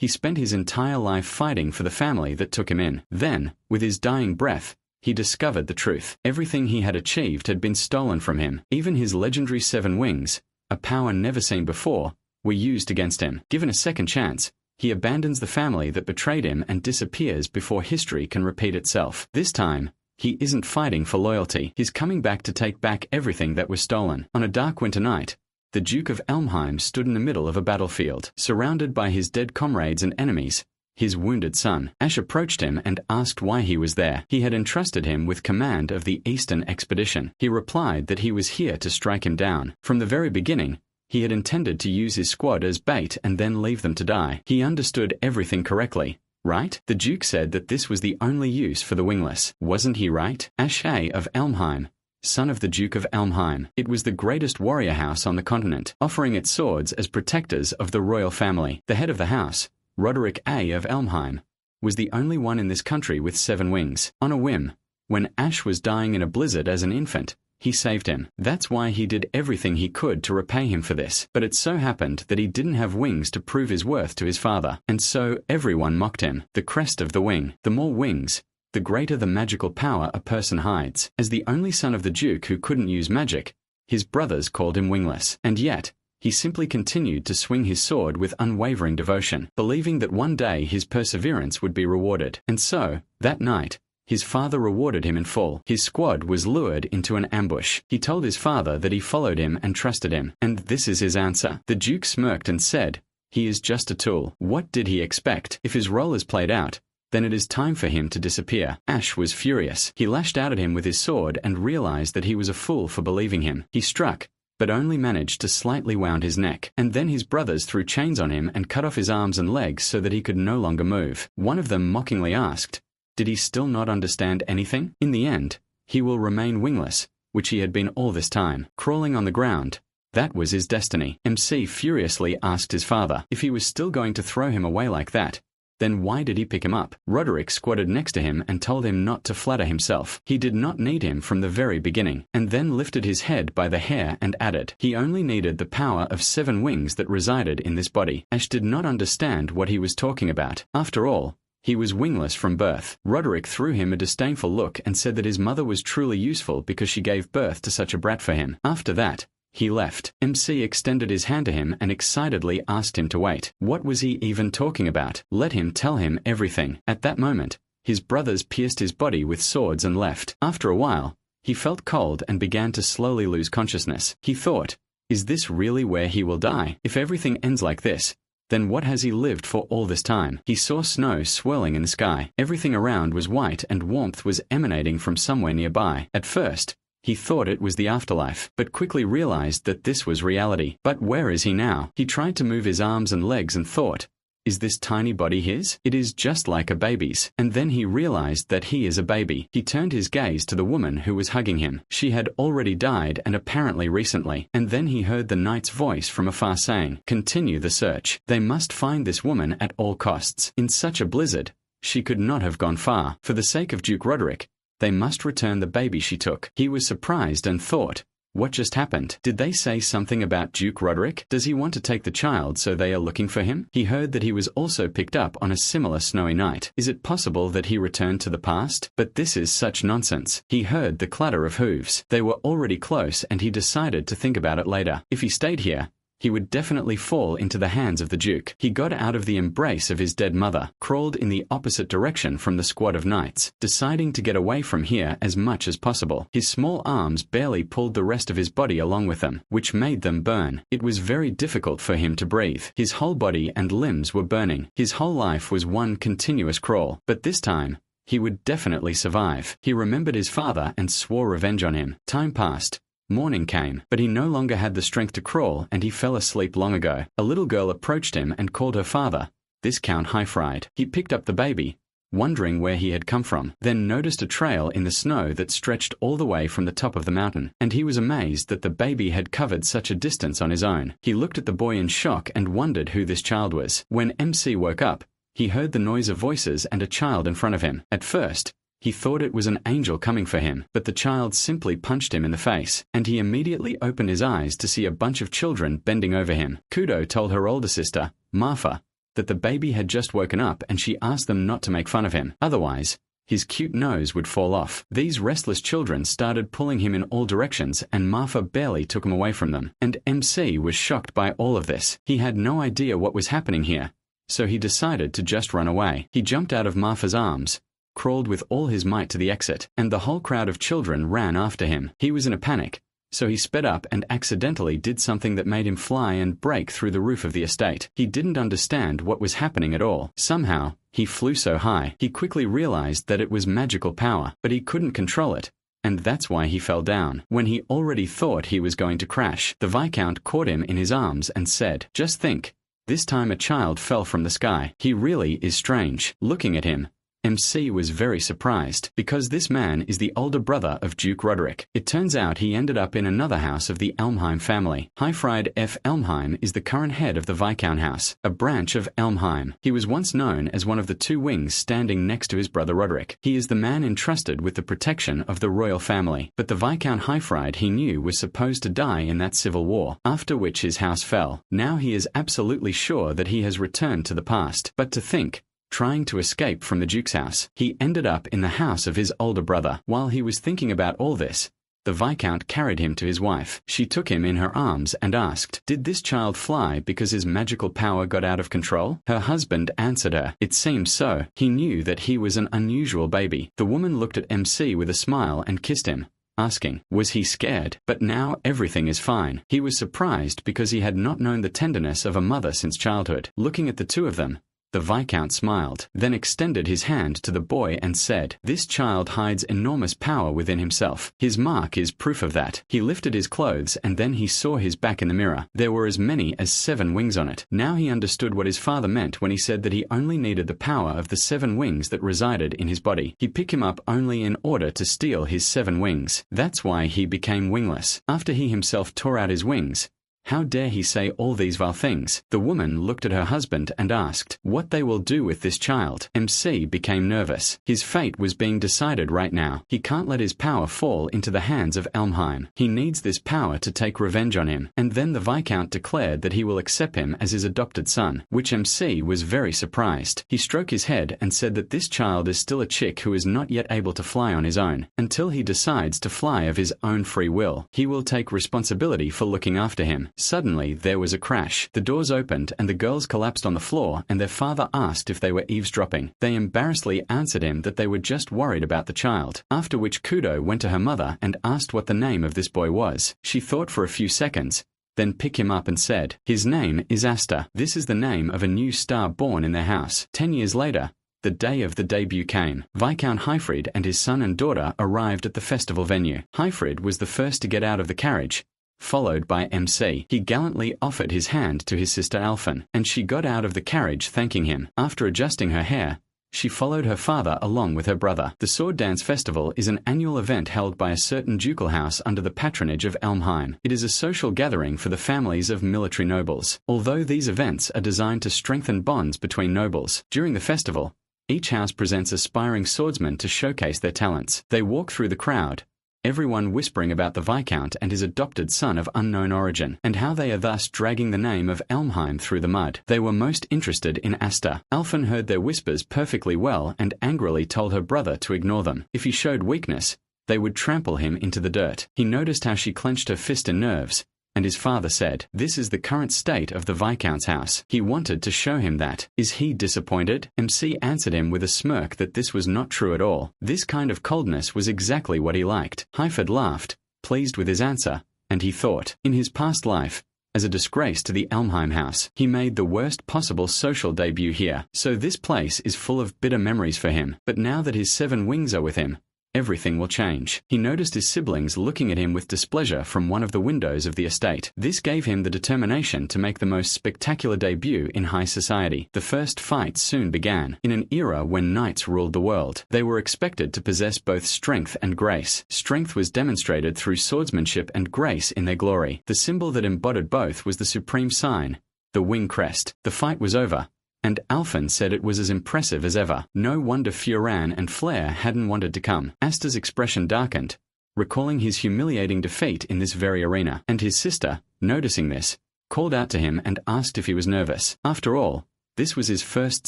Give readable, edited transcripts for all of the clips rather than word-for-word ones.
He spent his entire life fighting for the family that took him in. Then, with his dying breath, he discovered the truth. Everything he had achieved had been stolen from him. Even his legendary 7 wings, a power never seen before, were used against him. Given a second chance, he abandons the family that betrayed him and disappears before history can repeat itself. This time, he isn't fighting for loyalty. He's coming back to take back everything that was stolen. On a dark winter night, the Duke of Elmheim stood in the middle of a battlefield, surrounded by his dead comrades and enemies. His wounded son. Ash approached him and asked why he was there. He had entrusted him with command of the Eastern expedition. He replied that he was here to strike him down. From the very beginning, he had intended to use his squad as bait and then leave them to die. He understood everything correctly, right? The Duke said that this was the only use for the wingless. Wasn't he right? Ash of Elmheim, son of the Duke of Elmheim. It was the greatest warrior house on the continent, offering its swords as protectors of the royal family. The head of the house, Roderick of Elmheim, was the only one in this country with 7 wings. On a whim, when Ash was dying in a blizzard as an infant, he saved him. That's why he did everything he could to repay him for this. But it so happened that he didn't have wings to prove his worth to his father, and so everyone mocked him. The crest of the wing. The more wings, the greater the magical power a person hides. As the only son of the Duke who couldn't use magic, his brothers called him wingless. And yet, he simply continued to swing his sword with unwavering devotion, believing that one day his perseverance would be rewarded. And so, that night, his father rewarded him in full. His squad was lured into an ambush. He told his father that he followed him and trusted him. And this is his answer. The Duke smirked and said, "He is just a tool." What did he expect? If his role is played out, then it is time for him to disappear. Ash was furious. He lashed out at him with his sword and realized that he was a fool for believing him. He struck, but only managed to slightly wound his neck. And then his brothers threw chains on him and cut off his arms and legs so that he could no longer move. One of them mockingly asked, did he still not understand anything? In the end, he will remain wingless, which he had been all this time, crawling on the ground. That was his destiny. MC furiously asked his father if he was still going to throw him away like that. Then why did he pick him up? Roderick squatted next to him and told him not to flatter himself. He did not need him from the very beginning, and then lifted his head by the hair and added, he only needed the power of 7 wings that resided in this body. Ash did not understand what he was talking about. After all, he was wingless from birth. Roderick threw him a disdainful look and said that his mother was truly useful because she gave birth to such a brat for him. After that, he left. MC extended his hand to him and excitedly asked him to wait. What was he even talking about? Let him tell him everything. At that moment, his brothers pierced his body with swords and left. After a while, he felt cold and began to slowly lose consciousness. He thought, is this really where he will die? If everything ends like this, then what has he lived for all this time? He saw snow swirling in the sky. Everything around was white and warmth was emanating from somewhere nearby. At first, he thought it was the afterlife, but quickly realized that this was reality. But where is he now? He tried to move his arms and legs and thought, is this tiny body his? It is just like a baby's. And then he realized that he is a baby. He turned his gaze to the woman who was hugging him. She had already died and apparently recently. And then he heard the knight's voice from afar saying, continue the search. They must find this woman at all costs. In such a blizzard, she could not have gone far. For the sake of Duke Roderick, they must return the baby she took. He was surprised and thought, what just happened? Did they say something about Duke Roderick? Does he want to take the child so they are looking for him? He heard that he was also picked up on a similar snowy night. Is it possible that he returned to the past? But this is such nonsense. He heard the clatter of hooves. They were already close and he decided to think about it later. If he stayed here, he would definitely fall into the hands of the Duke. He got out of the embrace of his dead mother, crawled in the opposite direction from the squad of knights, deciding to get away from here as much as possible. His small arms barely pulled the rest of his body along with them, which made them burn. It was very difficult for him to breathe. His whole body and limbs were burning. His whole life was one continuous crawl, but this time, he would definitely survive. He remembered his father and swore revenge on him. Time passed. Morning came, but he no longer had the strength to crawl and he fell asleep long ago. A little girl approached him and called her father, this Count Highfried. He picked up the baby, wondering where he had come from, then noticed a trail in the snow that stretched all the way from the top of the mountain, and he was amazed that the baby had covered such a distance on his own. He looked at the boy in shock and wondered who this child was. When MC woke up, he heard the noise of voices and a child in front of him. At first, he thought it was an angel coming for him, but the child simply punched him in the face, and he immediately opened his eyes to see a bunch of children bending over him. Kudo told her older sister, Marfa, that the baby had just woken up and she asked them not to make fun of him. Otherwise, his cute nose would fall off. These restless children started pulling him in all directions, and Martha barely took him away from them. And MC was shocked by all of this. He had no idea what was happening here, so he decided to just run away. He jumped out of Martha's arms, crawled with all his might to the exit, and the whole crowd of children ran after him. He was in a panic, so he sped up and accidentally did something that made him fly and break through the roof of the estate. He didn't understand what was happening at all. Somehow, he flew so high. He quickly realized that it was magical power, but he couldn't control it, and that's why he fell down. When he already thought he was going to crash, the Viscount caught him in his arms and said, "Just think, this time a child fell from the sky. He really is strange." Looking at him, MC was very surprised, because this man is the older brother of Duke Roderick. It turns out he ended up in another house of the Elmheim family. Hyfried F. Elmheim is the current head of the Viscount House, a branch of Elmheim. He was once known as one of the two wings standing next to his brother Roderick. He is the man entrusted with the protection of the royal family, but the Viscount Hyfried he knew was supposed to die in that civil war, after which his house fell. Now he is absolutely sure that he has returned to the past. But to think, trying to escape from the Duke's house, he ended up in the house of his older brother. While he was thinking about all this, the Viscount carried him to his wife. She took him in her arms and asked, "Did this child fly because his magical power got out of control?" Her husband answered her, "It seems so." He knew that he was an unusual baby. The woman looked at MC with a smile and kissed him, asking, was he scared? But now everything is fine. He was surprised because he had not known the tenderness of a mother since childhood. Looking at the two of them, the Viscount smiled, then extended his hand to the boy and said, "This child hides enormous power within himself. His mark is proof of that." He lifted his clothes and then he saw his back in the mirror. There were as many as 7 wings on it. Now he understood what his father meant when he said that he only needed the power of the 7 wings that resided in his body. He picked him up only in order to steal his 7 wings. That's why he became wingless. After he himself tore out his wings, how dare he say all these vile things? The woman looked at her husband and asked what they will do with this child. MC became nervous. His fate was being decided right now. He can't let his power fall into the hands of Elmheim. He needs this power to take revenge on him. And then the Viscount declared that he will accept him as his adopted son, which MC was very surprised. He stroked his head and said that this child is still a chick who is not yet able to fly on his own. Until he decides to fly of his own free will, he will take responsibility for looking after him. Suddenly, there was a crash. The doors opened and the girls collapsed on the floor, and their father asked if they were eavesdropping. They embarrassedly answered him that they were just worried about the child, after which Kudo went to her mother and asked what the name of this boy was. She thought for a few seconds, then picked him up and said, "His name is Asta. This is the name of a new star born in their house." 10 years later, the day of the debut came. Viscount Hyfried and his son and daughter arrived at the festival venue. Hyfried was the first to get out of the carriage, followed by MC. He gallantly offered his hand to his sister Alphen, and she got out of the carriage thanking him. After adjusting her hair, she followed her father along with her brother. The Sword Dance Festival is an annual event held by a certain ducal house under the patronage of Elmheim. It is a social gathering for the families of military nobles. Although these events are designed to strengthen bonds between nobles, during the festival, each house presents aspiring swordsmen to showcase their talents. They walk through the crowd, everyone whispering about the Viscount and his adopted son of unknown origin, and how they are thus dragging the name of Elmheim through the mud. They were most interested in Asta. Alphen heard their whispers perfectly well and angrily told her brother to ignore them. If he showed weakness, they would trample him into the dirt. He noticed how she clenched her fist in nerves, and his father said, "This is the current state of the Viscount's house." He wanted to show him that. Is he disappointed? MC answered him with a smirk that this was not true at all. This kind of coldness was exactly what he liked. Hyfried laughed, pleased with his answer, and he thought, in his past life, as a disgrace to the Elmheim house, he made the worst possible social debut here. So this place is full of bitter memories for him. But now that his 7 wings are with him, everything will change. He noticed his siblings looking at him with displeasure from one of the windows of the estate. This gave him the determination to make the most spectacular debut in high society. The first fight soon began. In an era when knights ruled the world, they were expected to possess both strength and grace. Strength was demonstrated through swordsmanship and grace in their glory. The symbol that embodied both was the supreme sign, the wing crest. The fight was over, and Alphen said it was as impressive as ever. No wonder Furan and Flair hadn't wanted to come. Asta's expression darkened, recalling his humiliating defeat in this very arena, and his sister, noticing this, called out to him and asked if he was nervous. After all, This was his first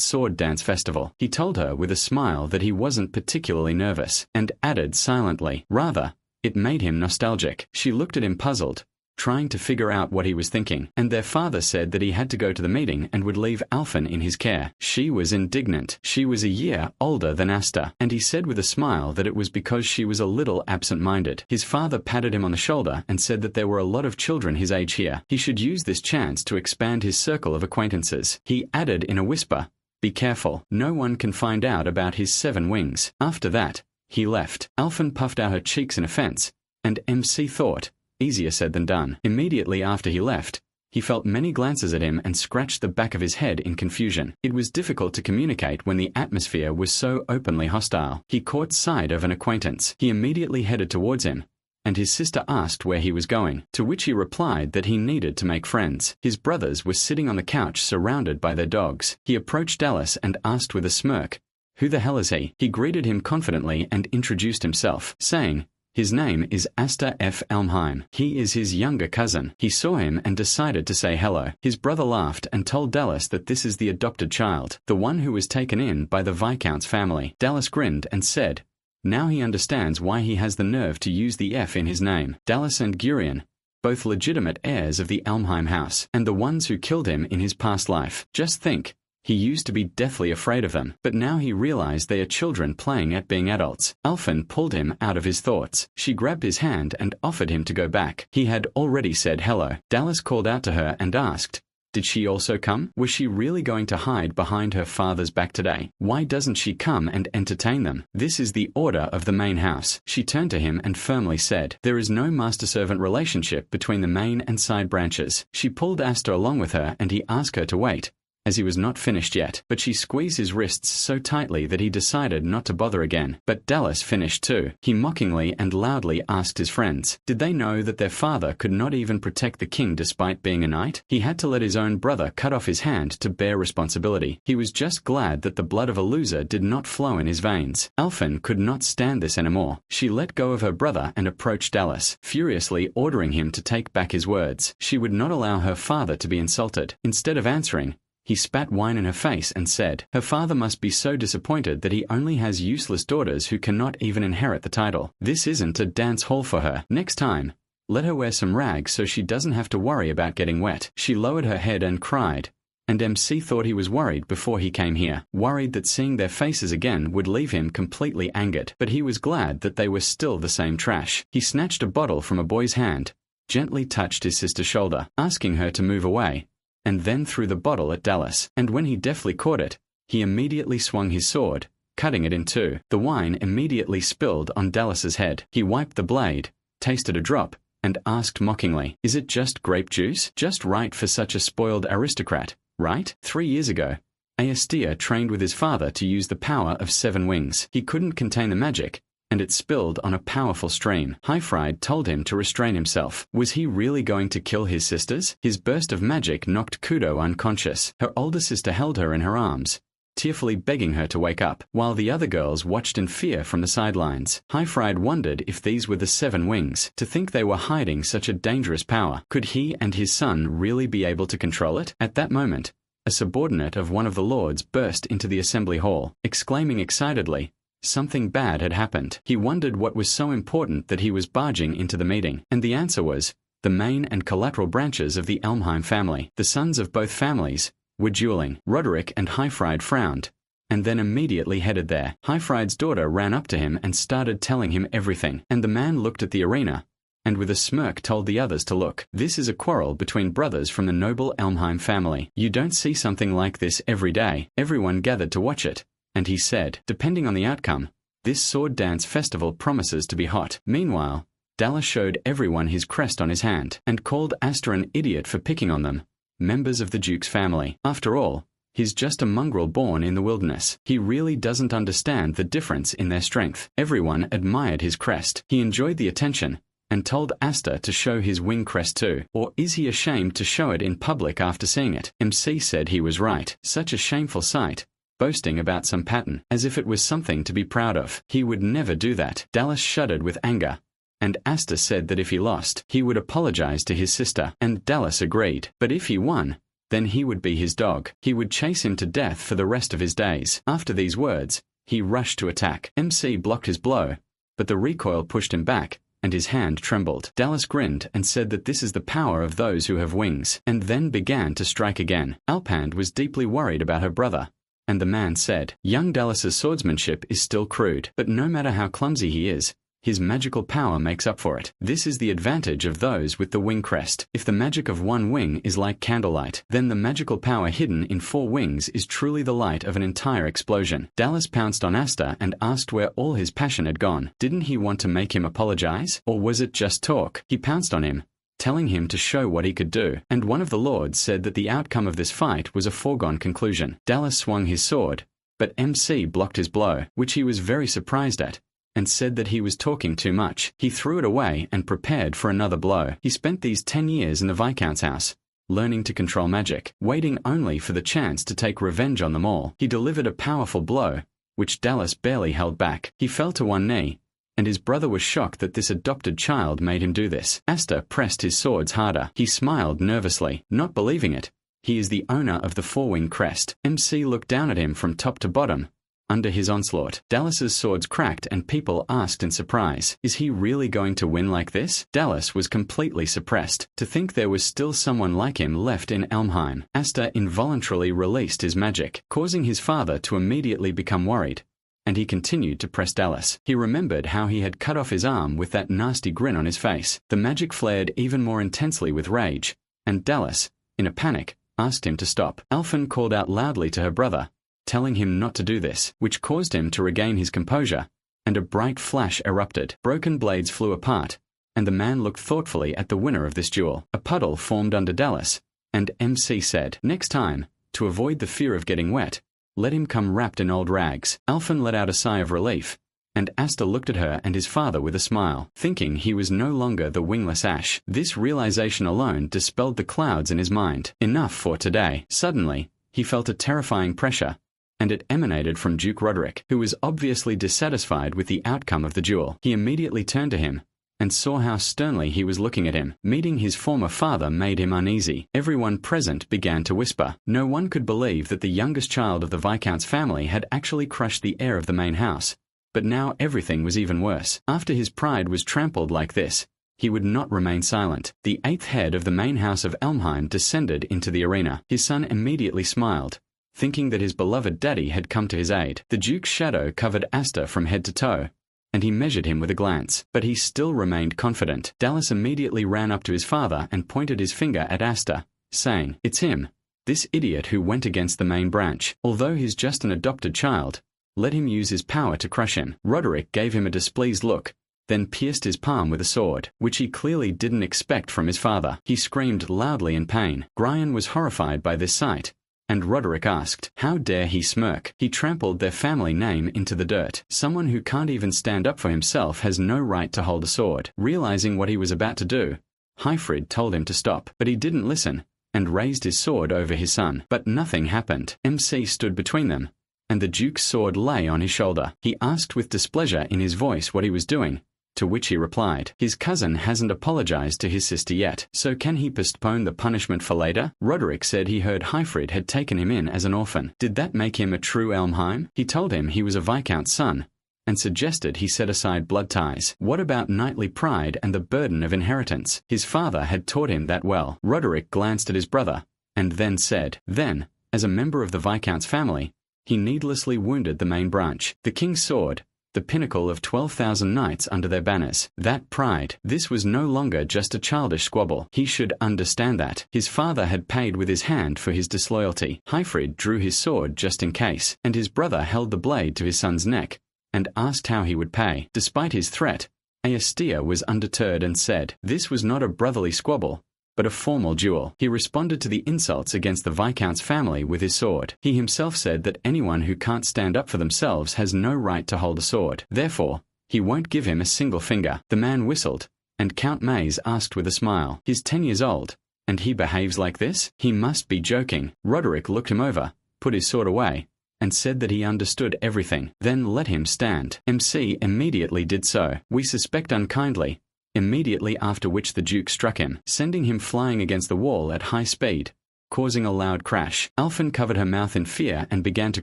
sword dance festival. He told her with a smile that he wasn't particularly nervous, and added silently, rather, it made him nostalgic. She looked at him puzzled, trying to figure out what he was thinking, and their father said that he had to go to the meeting and would leave Alphen in his care. She was indignant. She was a year older than Asta, and he said with a smile that it was because she was a little absent-minded. His father patted him on the shoulder and said that there were a lot of children his age here. He should use this chance to expand his circle of acquaintances. He added in a whisper, "Be careful. No one can find out about his 7 wings." After that, he left. Alphen puffed out her cheeks in offense, and MC thought, easier said than done. Immediately after he left, he felt many glances at him and scratched the back of his head in confusion. It was difficult to communicate when the atmosphere was so openly hostile. He caught sight of an acquaintance. He immediately headed towards him, and his sister asked where he was going, to which he replied that he needed to make friends. His brothers were sitting on the couch surrounded by their dogs. He approached Dallas and asked with a smirk, "Who the hell is he?" He greeted him confidently and introduced himself, saying, "His name is Asta F. Elmheim. He is his younger cousin." He saw him and decided to say hello. His brother laughed and told Dallas that this is the adopted child, the one who was taken in by the Viscount's family. Dallas grinned and said, now he understands why he has the nerve to use the F in his name. Dallas and Gurion, both legitimate heirs of the Elmheim house, and the ones who killed him in his past life. Just think. He used to be deathly afraid of them, but now he realized they are children playing at being adults. Alphen pulled him out of his thoughts. She grabbed his hand and offered him to go back. He had already said hello. Dallas called out to her and asked, did she also come? Was she really going to hide behind her father's back today? Why doesn't she come and entertain them? This is the order of the main house. She turned to him and firmly said, there is no master-servant relationship between the main and side branches. She pulled Asta along with her and he asked her to wait, as he was not finished yet, but she squeezed his wrists so tightly that he decided not to bother again. But Dallas finished too. He mockingly and loudly asked his friends, did they know that their father could not even protect the king despite being a knight? He had to let his own brother cut off his hand to bear responsibility. He was just glad that the blood of a loser did not flow in his veins. Alphen could not stand this anymore. She let go of her brother and approached Dallas, furiously ordering him to take back his words. She would not allow her father to be insulted. Instead of answering, he spat wine in her face and said, her father must be so disappointed that he only has useless daughters who cannot even inherit the title. This isn't a dance hall for her. Next time, let her wear some rags so she doesn't have to worry about getting wet. She lowered her head and cried, and MC thought he was worried before he came here, worried that seeing their faces again would leave him completely angered, but he was glad that they were still the same trash. He snatched a bottle from a boy's hand, gently touched his sister's shoulder, asking her to move away, and then threw the bottle at Dallas, and when he deftly caught it, he immediately swung his sword, cutting it in two. The wine immediately spilled on Dallas's head. He wiped the blade, tasted a drop, and asked mockingly, is it just grape juice? Just right for such a spoiled aristocrat, right? 3 years ago, Aestia trained with his father to use the power of 7 wings. He couldn't contain the magic, and it spilled on a powerful stream. Highfried told him to restrain himself. Was he really going to kill his sisters? His burst of magic knocked Kudo unconscious. Her older sister held her in her arms, tearfully begging her to wake up, while the other girls watched in fear from the sidelines. Highfried wondered if these were the 7 wings. To think they were hiding such a dangerous power. Could he and his son really be able to control it? At that moment, a subordinate of one of the lords burst into the assembly hall, exclaiming excitedly, something bad had happened. He wondered what was so important that he was barging into the meeting, and the answer was, the main and collateral branches of the Elmheim family. The sons of both families were dueling. Roderick and Highfried frowned, and then immediately headed there. Highfried's daughter ran up to him and started telling him everything, and the man looked at the arena, and with a smirk told the others to look. This is a quarrel between brothers from the noble Elmheim family. You don't see something like this every day. Everyone gathered to watch it, and he said, depending on the outcome, this sword dance festival promises to be hot. Meanwhile, Dallas showed everyone his crest on his hand, and called Asta an idiot for picking on them, members of the Duke's family. After all, he's just a mongrel born in the wilderness. He really doesn't understand the difference in their strength. Everyone admired his crest. He enjoyed the attention, and told Asta to show his wing crest too. Or is he ashamed to show it in public after seeing it? MC said he was right. Such a shameful sight, boasting about some pattern, as if it was something to be proud of. He would never do that. Dallas shuddered with anger, and Asta said that if he lost, he would apologize to his sister, and Dallas agreed. But if he won, then he would be his dog. He would chase him to death for the rest of his days. After these words, he rushed to attack. MC blocked his blow, but the recoil pushed him back, and his hand trembled. Dallas grinned and said that this is the power of those who have wings, and then began to strike again. Alpand was deeply worried about her brother, and the man said, "Young Dallas's swordsmanship is still crude, but no matter how clumsy he is, his magical power makes up for it. This is the advantage of those with the wing crest. If the magic of one wing is like candlelight, then the magical power hidden in 4 wings is truly the light of an entire explosion." Dallas pounced on Asta and asked where all his passion had gone. Didn't he want to make him apologize? Or was it just talk? He pounced on him, telling him to show what he could do, and one of the lords said that the outcome of this fight was a foregone conclusion. Dallas swung his sword, but MC blocked his blow, which he was very surprised at, and said that he was talking too much. He threw it away and prepared for another blow. He spent these 10 years in the Viscount's house, learning to control magic, waiting only for the chance to take revenge on them all. He delivered a powerful blow, which Dallas barely held back. He fell to one knee, and his brother was shocked that this adopted child made him do this. Asta pressed his swords harder. He smiled nervously, not believing it. He is the owner of the 4-wing crest. MC looked down at him from top to bottom. Under his onslaught, Dallas's swords cracked and people asked in surprise, "Is he really going to win like this?" Dallas was completely suppressed. To think there was still someone like him left in Elmheim. Asta involuntarily released his magic, causing his father to immediately become worried, and he continued to press Dallas. He remembered how he had cut off his arm with that nasty grin on his face. The magic flared even more intensely with rage, and Dallas, in a panic, asked him to stop. Alphen called out loudly to her brother, telling him not to do this, which caused him to regain his composure, and a bright flash erupted. Broken blades flew apart, and the man looked thoughtfully at the winner of this duel. A puddle formed under Dallas, and MC said, "Next time, to avoid the fear of getting wet, let him come wrapped in old rags." Alphen let out a sigh of relief, and Asta looked at her and his father with a smile, thinking he was no longer the wingless ash. This realization alone dispelled the clouds in his mind. Enough for today. Suddenly, he felt a terrifying pressure, and it emanated from Duke Roderick, who was obviously dissatisfied with the outcome of the duel. He immediately turned to him, and saw how sternly he was looking at him. Meeting his former father made him uneasy. Everyone present began to whisper. No one could believe that the youngest child of the Viscount's family had actually crushed the heir of the main house, but now everything was even worse. After his pride was trampled like this, he would not remain silent. The 8th head of the main house of Elmheim descended into the arena. His son immediately smiled, thinking that his beloved daddy had come to his aid. The Duke's shadow covered Asta from head to toe, and he measured him with a glance, but he still remained confident. Dallas immediately ran up to his father and pointed his finger at Asta, saying, "It's him, this idiot who went against the main branch. Although he's just an adopted child, let him use his power to crush him." Roderick gave him a displeased look, then pierced his palm with a sword, which he clearly didn't expect from his father. He screamed loudly in pain. Brian was horrified by this sight, and Roderick asked, "How dare he smirk? He trampled their family name into the dirt. Someone who can't even stand up for himself has no right to hold a sword." Realizing what he was about to do, Hyfrid told him to stop, but he didn't listen, and raised his sword over his son. But nothing happened. MC stood between them, and the Duke's sword lay on his shoulder. He asked with displeasure in his voice what he was doing, to which he replied, "His cousin hasn't apologized to his sister yet, so can he postpone the punishment for later?" Roderick said he heard Hyfrid had taken him in as an orphan. Did that make him a true Elmheim? He told him he was a Viscount's son, and suggested he set aside blood ties. What about knightly pride and the burden of inheritance? His father had taught him that well. Roderick glanced at his brother, and then said, "Then, as a member of the Viscount's family, he needlessly wounded the main branch, the king's sword, the pinnacle of 12,000 knights under their banners. That pride, this was no longer just a childish squabble. He should understand that. His father had paid with his hand for his disloyalty." Hyfrid drew his sword just in case, and his brother held the blade to his son's neck, and asked how he would pay. Despite his threat, Aestia was undeterred and said, "This was not a brotherly squabble, but a formal duel." He responded to the insults against the Viscount's family with his sword. He himself said that anyone who can't stand up for themselves has no right to hold a sword. Therefore, he won't give him a single finger. The man whistled, and Count Mays asked with a smile, "He's 10 years old, and he behaves like this? He must be joking." Roderick looked him over, put his sword away, and said that he understood everything. Then let him stand. MC immediately did so. "We suspect unkindly," immediately after which the Duke struck him, sending him flying against the wall at high speed, causing a loud crash. Alfin covered her mouth in fear and began to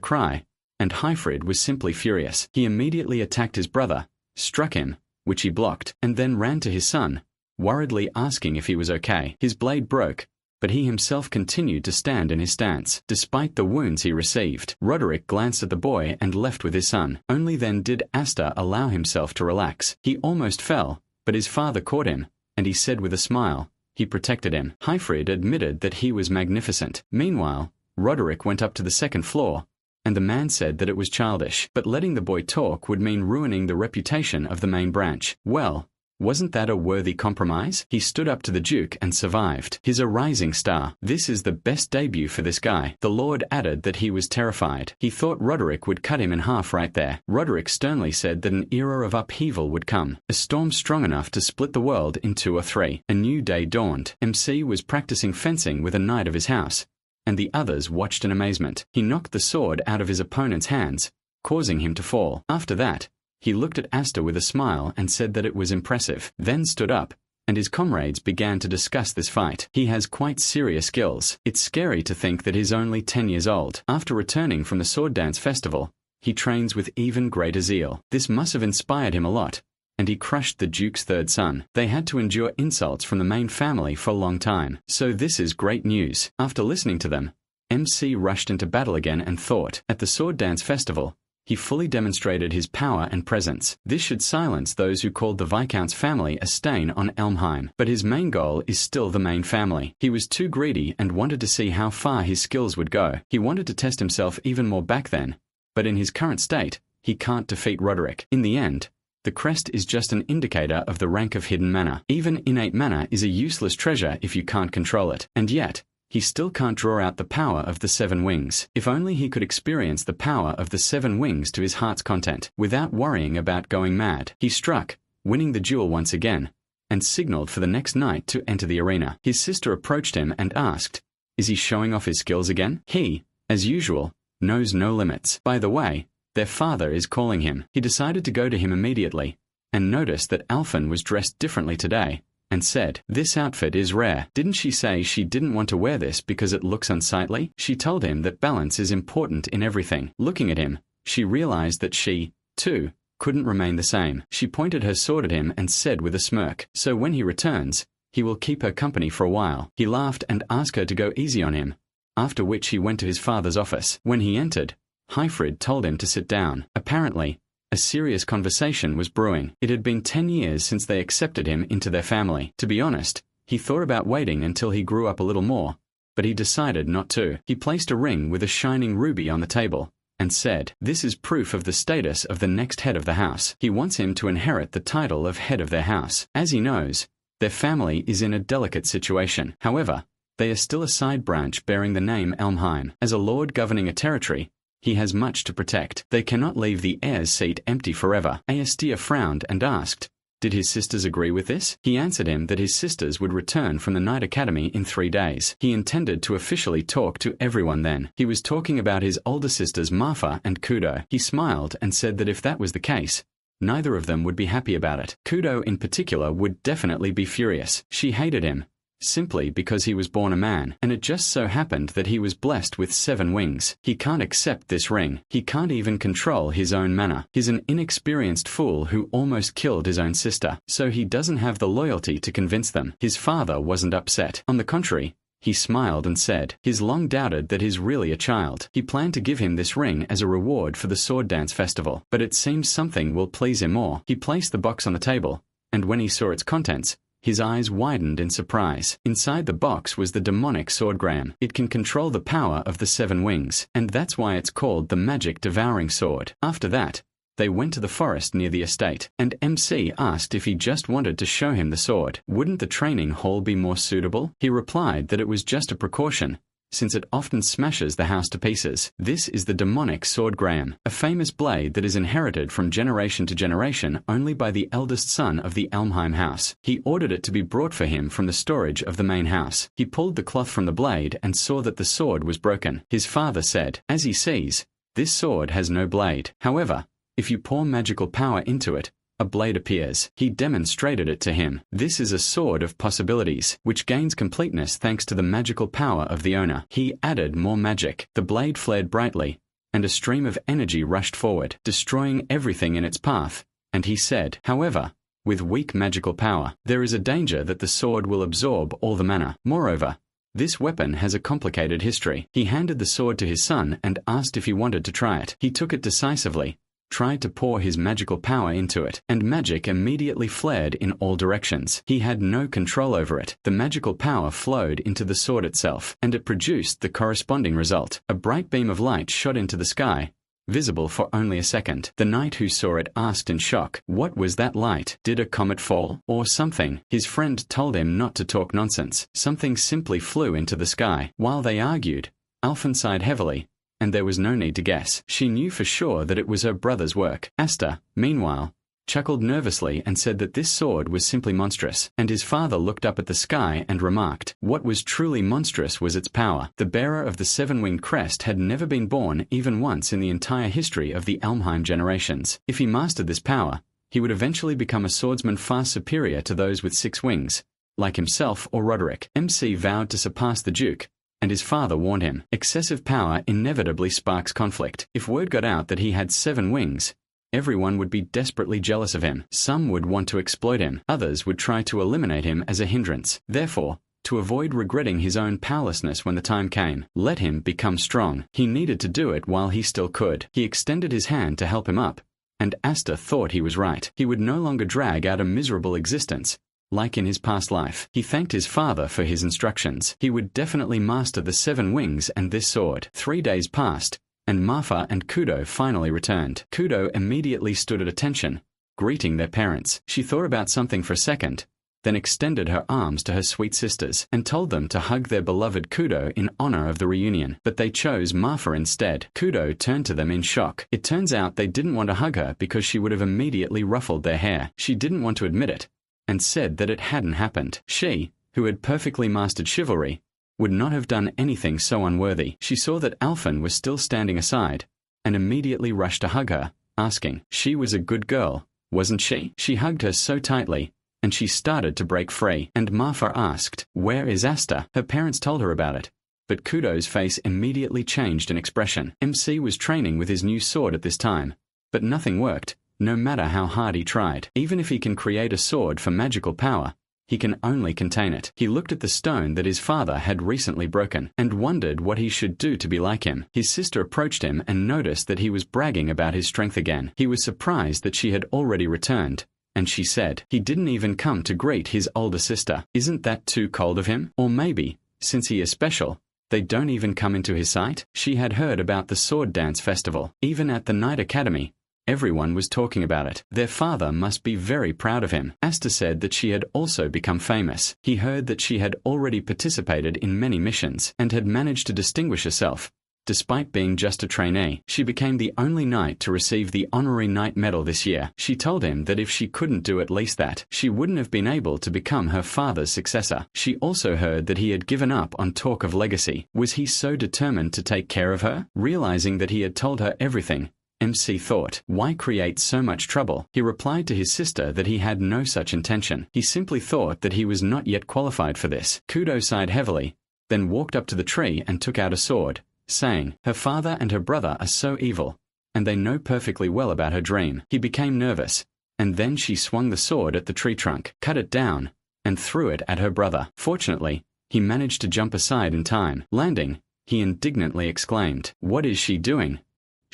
cry, and Hyfrid was simply furious. He immediately attacked his brother, struck him, which he blocked, and then ran to his son, worriedly asking if he was okay. His blade broke, but he himself continued to stand in his stance, despite the wounds he received. Roderick glanced at the boy and left with his son. Only then did Asta allow himself to relax. He almost fell, but his father caught him, and he said with a smile, he protected him. Hyfrid admitted that he was magnificent. Meanwhile, Roderick went up to the second floor, and the man said that it was childish, but letting the boy talk would mean ruining the reputation of the main branch. Well, wasn't that a worthy compromise? He stood up to the Duke and survived. He's a rising star. This is the best debut for this guy. The Lord added that he was terrified. He thought Roderick would cut him in half right there. Roderick sternly said that an era of upheaval would come, a storm strong enough to split the world in 2 or 3. A new day dawned. MC was practicing fencing with a knight of his house, and the others watched in amazement. He knocked the sword out of his opponent's hands, causing him to fall. After that, he looked at Asta with a smile and said that it was impressive, then stood up, and his comrades began to discuss this fight. He has quite serious skills. It's scary to think that he's only 10 years old. After returning from the sword dance festival, he trains with even greater zeal. This must have inspired him a lot, and he crushed the Duke's third son. They had to endure insults from the main family for a long time. So this is great news. After listening to them, MC rushed into battle again and thought, at the sword dance festival, he fully demonstrated his power and presence. This should silence those who called the Viscount's family a stain on Elmheim. But his main goal is still the main family. He was too greedy and wanted to see how far his skills would go. He wanted to test himself even more back then, but in his current state, he can't defeat Roderick. In the end, the crest is just an indicator of the rank of hidden mana. Even innate mana is a useless treasure if you can't control it. And yet, he still can't draw out the power of the 7 wings. If only he could experience the power of the 7 wings to his heart's content, without worrying about going mad. He struck, winning the duel once again, and signaled for the next knight to enter the arena. His sister approached him and asked, is he showing off his skills again? He, as usual, knows no limits. By the way, their father is calling him. He decided to go to him immediately, and noticed that Alfin was dressed differently today, and said, this outfit is rare. Didn't she say she didn't want to wear this because it looks unsightly? She told him that balance is important in everything. Looking at him, she realized that she, too, couldn't remain the same. She pointed her sword at him and said with a smirk, so when he returns, he will keep her company for a while. He laughed and asked her to go easy on him, after which he went to his father's office. When he entered, Hyfrid told him to sit down. Apparently, a serious conversation was brewing. It had been 10 years since they accepted him into their family. To be honest, he thought about waiting until he grew up a little more, but he decided not to. He placed a ring with a shining ruby on the table, and said, this is proof of the status of the next head of the house. He wants him to inherit the title of head of their house. As he knows, their family is in a delicate situation. However, they are still a side branch bearing the name Elmheim. As a lord governing a territory, he has much to protect. They cannot leave the heir's seat empty forever. Aestia frowned and asked, did his sisters agree with this? He answered him that his sisters would return from the Knight Academy in 3 days. He intended to officially talk to everyone then. He was talking about his older sisters Marfa and Kudo. He smiled and said that if that was the case, neither of them would be happy about it. Kudo in particular would definitely be furious. She hated him, simply because he was born a man, and it just so happened that he was blessed with 7 wings. He can't accept this ring. He can't even control his own mana. He's an inexperienced fool who almost killed his own sister, so he doesn't have the loyalty to convince them. His father wasn't upset. On the contrary, he smiled and said, he's long doubted that he's really a child. He planned to give him this ring as a reward for the sword dance festival, but it seems something will please him more. He placed the box on the table, and when he saw its contents, his eyes widened in surprise. Inside the box was the demonic swordgram. It can control the power of the 7 wings, and that's why it's called the magic devouring sword. After that, they went to the forest near the estate, and MC asked if he just wanted to show him the sword. Wouldn't the training hall be more suitable? He replied that it was just a precaution, since it often smashes the house to pieces. This is the demonic swordgram, a famous blade that is inherited from generation to generation only by the eldest son of the Elmheim house. He ordered it to be brought for him from the storage of the main house. He pulled the cloth from the blade and saw that the sword was broken. His father said, as he sees, this sword has no blade. However, if you pour magical power into it, a blade appears. He demonstrated it to him. This is a sword of possibilities, which gains completeness thanks to the magical power of the owner. He added more magic. The blade flared brightly, and a stream of energy rushed forward, destroying everything in its path. And he said, however, with weak magical power, there is a danger that the sword will absorb all the mana. Moreover, this weapon has a complicated history. He handed the sword to his son and asked if he wanted to try it. He took it decisively, tried to pour his magical power into it, and magic immediately flared in all directions. He had no control over it. The magical power flowed into the sword itself, and it produced the corresponding result. A bright beam of light shot into the sky, visible for only a second. The knight who saw it asked in shock, "What was that light? Did a comet fall, or something?" His friend told him not to talk nonsense. Something simply flew into the sky. While they argued, Alphen sighed heavily, and there was no need to guess. She knew for sure that it was her brother's work. Asta, meanwhile, chuckled nervously and said that this sword was simply monstrous, and his father looked up at the sky and remarked, what was truly monstrous was its power. The bearer of the seven-winged crest had never been born even once in the entire history of the Almheim generations. If he mastered this power, he would eventually become a swordsman far superior to those with 6 wings, like himself or Roderick. MC vowed to surpass the Duke, and his father warned him. Excessive power inevitably sparks conflict. If word got out that he had 7 wings, everyone would be desperately jealous of him. Some would want to exploit him. Others would try to eliminate him as a hindrance. Therefore, to avoid regretting his own powerlessness when the time came, let him become strong. He needed to do it while he still could. He extended his hand to help him up, and Asta thought he was right. He would no longer drag out a miserable existence, like in his past life. He thanked his father for his instructions. He would definitely master the 7 wings and this sword. 3 days passed, and Marfa and Kudo finally returned. Kudo immediately stood at attention, greeting their parents. She thought about something for a second, then extended her arms to her sweet sisters, and told them to hug their beloved Kudo in honor of the reunion. But they chose Marfa instead. Kudo turned to them in shock. It turns out they didn't want to hug her because she would have immediately ruffled their hair. She didn't want to admit it, and said that it hadn't happened. She, who had perfectly mastered chivalry, would not have done anything so unworthy. She saw that Alphen was still standing aside, and immediately rushed to hug her, asking, she was a good girl, wasn't she? She hugged her so tightly, and she started to break free, and Marfa asked, where is Asta? Her parents told her about it, but Kudo's face immediately changed in expression. MC was training with his new sword at this time, but nothing worked. No matter how hard he tried. Even if he can create a sword for magical power, he can only contain it. He looked at the stone that his father had recently broken, and wondered what he should do to be like him. His sister approached him and noticed that he was bragging about his strength again. He was surprised that she had already returned, and she said, he didn't even come to greet his older sister. Isn't that too cold of him? Or maybe, since he is special, they don't even come into his sight? She had heard about the sword dance festival. Even at the Night Academy, everyone was talking about it. Their father must be very proud of him. Asta said that she had also become famous. He heard that she had already participated in many missions, and had managed to distinguish herself. Despite being just a trainee, she became the only knight to receive the honorary knight medal this year. She told him that if she couldn't do at least that, she wouldn't have been able to become her father's successor. She also heard that he had given up on talk of legacy. Was he so determined to take care of her? Realizing that he had told her everything, MC thought, why create so much trouble? He replied to his sister that he had no such intention. He simply thought that he was not yet qualified for this. Kudo sighed heavily, then walked up to the tree and took out a sword, saying, her father and her brother are so evil, and they know perfectly well about her dream. He became nervous, and then she swung the sword at the tree trunk, cut it down, and threw it at her brother. Fortunately, he managed to jump aside in time. Landing, he indignantly exclaimed, what is she doing?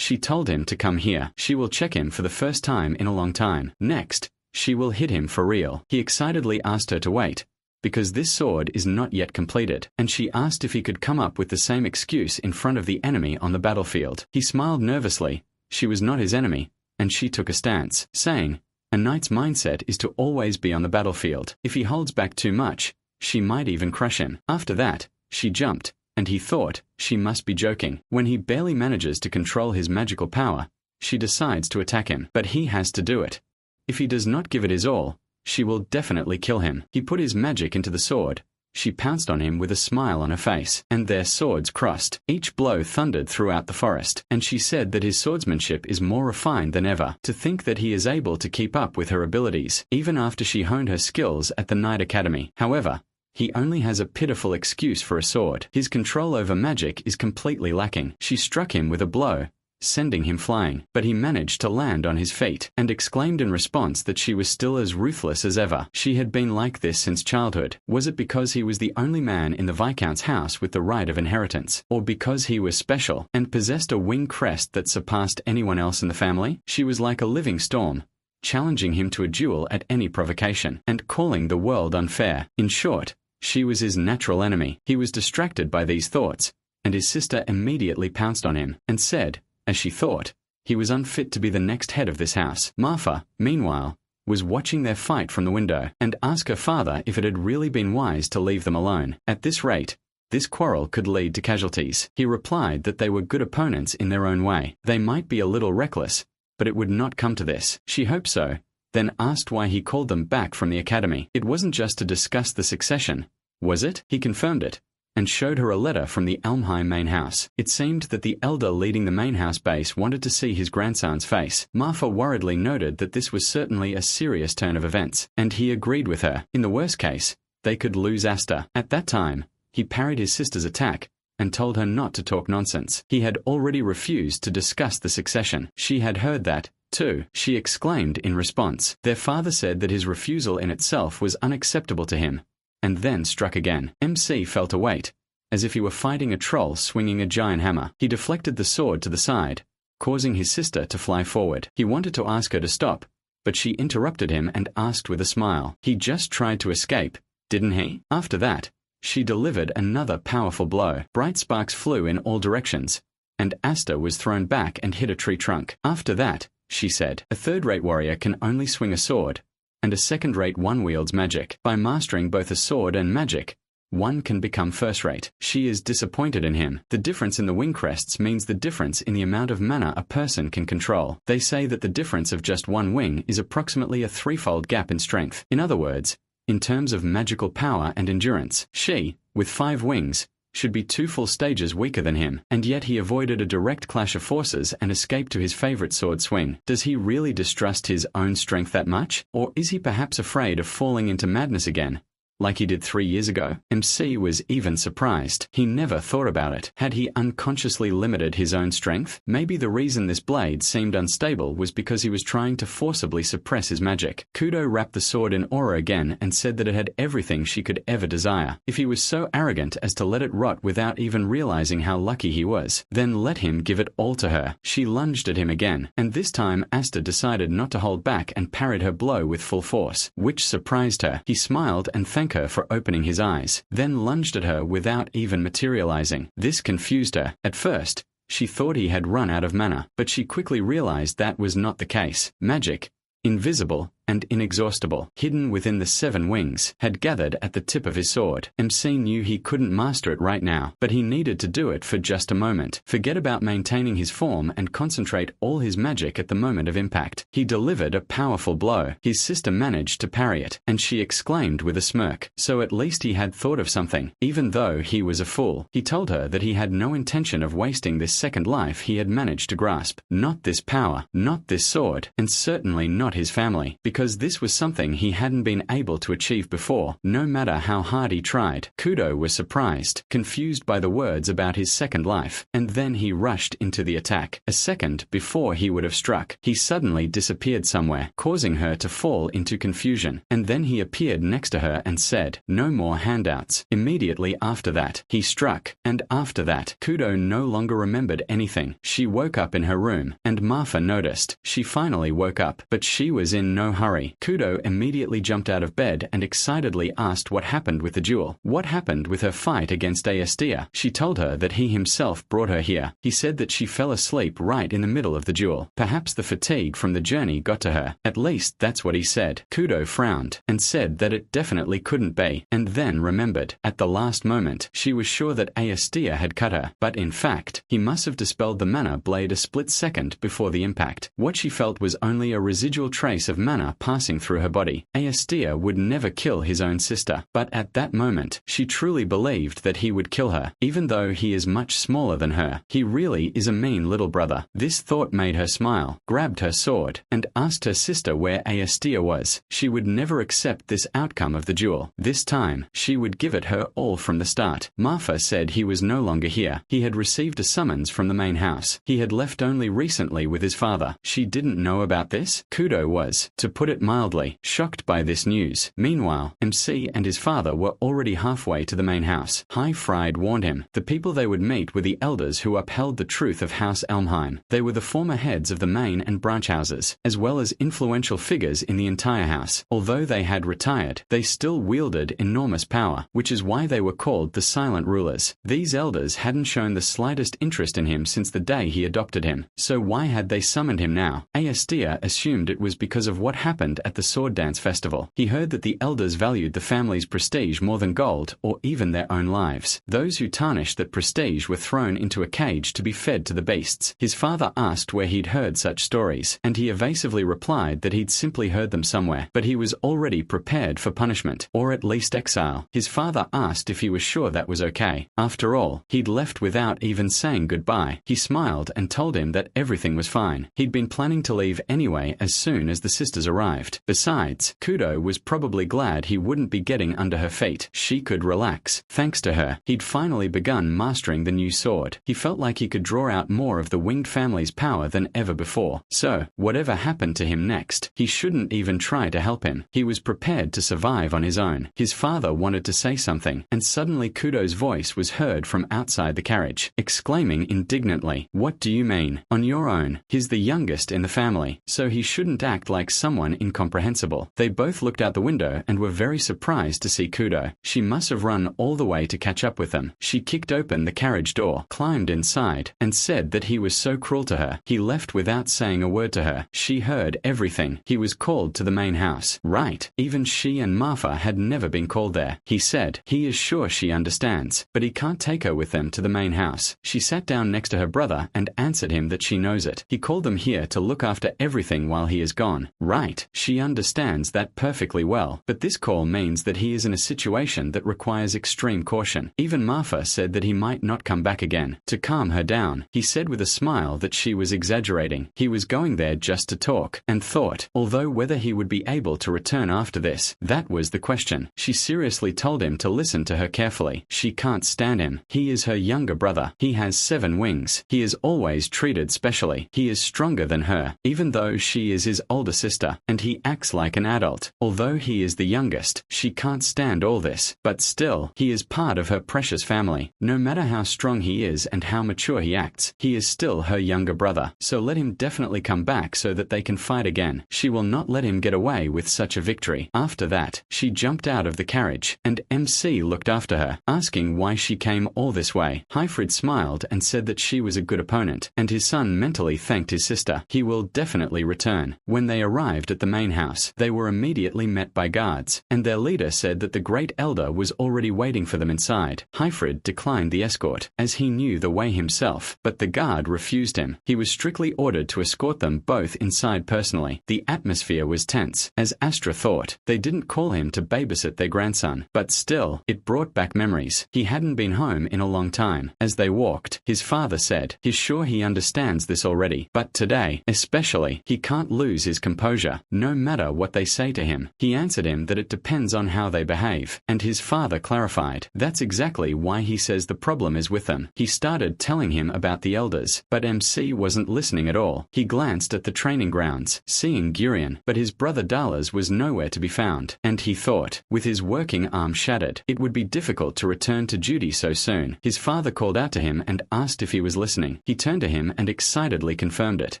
She told him to come here. She will check him for the first time in a long time. Next, she will hit him for real. He excitedly asked her to wait, because this sword is not yet completed, and she asked if he could come up with the same excuse in front of the enemy on the battlefield. He smiled nervously. She was not his enemy, and she took a stance, saying, a knight's mindset is to always be on the battlefield. If he holds back too much, she might even crush him. After that, she jumped, and he thought, she must be joking. When he barely manages to control his magical power, she decides to attack him. But he has to do it. If he does not give it his all, she will definitely kill him. He put his magic into the sword. she pounced on him with a smile on her face, and their swords crossed. Each blow thundered throughout the forest, and she said that his swordsmanship is more refined than ever. To think that he is able to keep up with her abilities, even after she honed her skills at the Night Academy. However, he only has a pitiful excuse for a sword. His control over magic is completely lacking. She struck him with a blow, sending him flying, but he managed to land on his feet, and exclaimed in response that she was still as ruthless as ever. She had been like this since childhood. Was it because he was the only man in the Viscount's house with the right of inheritance, or because he was special, and possessed a wing crest that surpassed anyone else in the family? She was like a living storm, challenging him to a duel at any provocation, and calling the world unfair. In short, she was his natural enemy. He was distracted by these thoughts, and his sister immediately pounced on him, and said, as she thought, he was unfit to be the next head of this house. Martha, meanwhile, was watching their fight from the window, and asked her father if it had really been wise to leave them alone. At this rate, this quarrel could lead to casualties. He replied that they were good opponents in their own way. They might be a little reckless, but it would not come to this. She hoped so, then asked why he called them back from the academy. It wasn't just to discuss the succession, was it? He confirmed it, and showed her a letter from the Elmheim main house. It seemed that the elder leading the main house base wanted to see his grandson's face. Martha worriedly noted that this was certainly a serious turn of events, and he agreed with her. In the worst case, they could lose Asta. At that time, he parried his sister's attack, and told her not to talk nonsense. He had already refused to discuss the succession. She had heard that, too. She exclaimed in response. Their father said that his refusal in itself was unacceptable to him, and then struck again. MC felt a weight, as if he were fighting a troll swinging a giant hammer. He deflected the sword to the side, causing his sister to fly forward. He wanted to ask her to stop, but she interrupted him and asked with a smile. He just tried to escape, didn't he? After that, she delivered another powerful blow. Bright sparks flew in all directions, and Asta was thrown back and hit a tree trunk. After that, she said, a third-rate warrior can only swing a sword, and a second-rate one wields magic. By mastering both a sword and magic, one can become first-rate. She is disappointed in him. The difference in the wing crests means the difference in the amount of mana a person can control. They say that the difference of just one wing is approximately a threefold gap in strength. In other words, in terms of magical power and endurance, she, with 5 wings, should be 2 full stages weaker than him, and yet he avoided a direct clash of forces and escaped to his favorite sword swing. Does he really distrust his own strength that much? Or is he perhaps afraid of falling into madness again, like he did 3 years ago? MC was even surprised. He never thought about it. Had he unconsciously limited his own strength? Maybe the reason this blade seemed unstable was because he was trying to forcibly suppress his magic. Kudo wrapped the sword in aura again and said that it had everything she could ever desire. If he was so arrogant as to let it rot without even realizing how lucky he was, then let him give it all to her. She lunged at him again, and this time Asta decided not to hold back and parried her blow with full force, which surprised her. He smiled and thanked her for opening his eyes, then lunged at her without even materializing. This confused her. At first, she thought he had run out of mana, but she quickly realized that was not the case. Magic, invisible and inexhaustible, hidden within the 7 wings, had gathered at the tip of his sword. MC knew he couldn't master it right now, but he needed to do it for just a moment. Forget about maintaining his form and concentrate all his magic at the moment of impact. He delivered a powerful blow. His sister managed to parry it, and she exclaimed with a smirk. So at least he had thought of something, even though he was a fool. He told her that he had no intention of wasting this second life he had managed to grasp. Not this power, not this sword, and certainly not his family, because this was something he hadn't been able to achieve before, no matter how hard he tried. Kudo was surprised, confused by the words about his second life, and then he rushed into the attack. A second before he would have struck, he suddenly disappeared somewhere, causing her to fall into confusion, and then he appeared next to her and said, "No more handouts." Immediately after that, he struck, and after that, Kudo no longer remembered anything. She woke up in her room, and Martha noticed. She finally woke up, but she was in no hurry. Kudo immediately jumped out of bed and excitedly asked what happened with the duel. What happened with her fight against Astia? She told her that he himself brought her here. He said that she fell asleep right in the middle of the duel. Perhaps the fatigue from the journey got to her. At least that's what he said. Kudo frowned and said that it definitely couldn't be, and then remembered. At the last moment, she was sure that Astia had cut her, but in fact, he must have dispelled the mana blade a split second before the impact. What she felt was only a residual trace of mana passing through her body. Astia would never kill his own sister, but at that moment, she truly believed that he would kill her. Even though he is much smaller than her, he really is a mean little brother. This thought made her smile, grabbed her sword, and asked her sister where Astia was. She would never accept this outcome of the duel. This time, she would give it her all from the start. Marfa said he was no longer here. He had received a summons from the main house. He had left only recently with his father. She didn't know about this? Kudo was, to put it mildly, shocked by this news. Meanwhile, MC and his father were already halfway to the main house. High Fried warned him. The people they would meet were the elders who upheld the truth of House Elmheim. They were the former heads of the main and branch houses, as well as influential figures in the entire house. Although they had retired, they still wielded enormous power, which is why they were called the silent rulers. These elders hadn't shown the slightest interest in him since the day he adopted him. So why had they summoned him now? Astia assumed it was because of what happened at the sword dance festival. He heard that the elders valued the family's prestige more than gold or even their own lives. Those who tarnished that prestige were thrown into a cage to be fed to the beasts. His father asked where he'd heard such stories, and he evasively replied that he'd simply heard them somewhere, but he was already prepared for punishment, or at least exile. His father asked if he was sure that was okay. After all, he'd left without even saying goodbye. He smiled and told him that everything was fine. He'd been planning to leave anyway as soon as the sisters arrived. Besides, Kudo was probably glad he wouldn't be getting under her feet. She could relax. Thanks to her, he'd finally begun mastering the new sword. He felt like he could draw out more of the winged family's power than ever before. So, whatever happened to him next, he shouldn't even try to help him. He was prepared to survive on his own. His father wanted to say something, and suddenly Kudo's voice was heard from outside the carriage, exclaiming indignantly, "What do you mean? On your own? He's the youngest in the family, so he shouldn't act like someone incomprehensible." They both looked out the window and were very surprised to see Kudo. She must have run all the way to catch up with them. She kicked open the carriage door, climbed inside, and said that he was so cruel to her. He left without saying a word to her. She heard everything. He was called to the main house. Right, even she and Marfa had never been called there. He said he is sure she understands, but he can't take her with them to the main house. She sat down next to her brother and answered him that she knows it. He called them here to look after everything while he is gone. Right, she understands that perfectly well, but this call means that he is in a situation that requires extreme caution. Even Marfa said that he might not come back again. To calm her down, he said with a smile that she was exaggerating. He was going there just to talk, and thought, although whether he would be able to return after this, that was the question. She seriously told him to listen to her carefully. She can't stand him. He is her younger brother. He has 7 wings. He is always treated specially. He is stronger than her, even though she is his older sister, and he acts like an adult. Although he is the youngest, she can't stand all this, but still, he is part of her precious family. No matter how strong he is and how mature he acts, he is still her younger brother, so let him definitely come back so that they can fight again. She will not let him get away with such a victory. After that, she jumped out of the carriage, and MC looked after her, asking why she came all this way. Hyfrid smiled and said that she was a good opponent, and his son mentally thanked his sister. He will definitely return. When they arrived at the main house, they were immediately met by guards, and their leader said that the Great Elder was already waiting for them inside. Hyfrid declined the escort, as he knew the way himself, but the guard refused him. He was strictly ordered to escort them both inside personally. The atmosphere was tense, as Astra thought. They didn't call him to babysit their grandson, but still, it brought back memories. He hadn't been home in a long time. As they walked, his father said, he's sure he understands this already, but today, especially, he can't lose his composure, no matter what they say to him. He answered him that it depends on how they behave, and his father clarified. That's exactly why he says the problem is with them. He started telling him about the elders, but MC wasn't listening at all. He glanced at the training grounds, seeing Gurion, but his brother Dalas was nowhere to be found, and he thought, with his working arm shattered, it would be difficult to return to duty so soon. His father called out to him and asked if he was listening. He turned to him and excitedly confirmed it,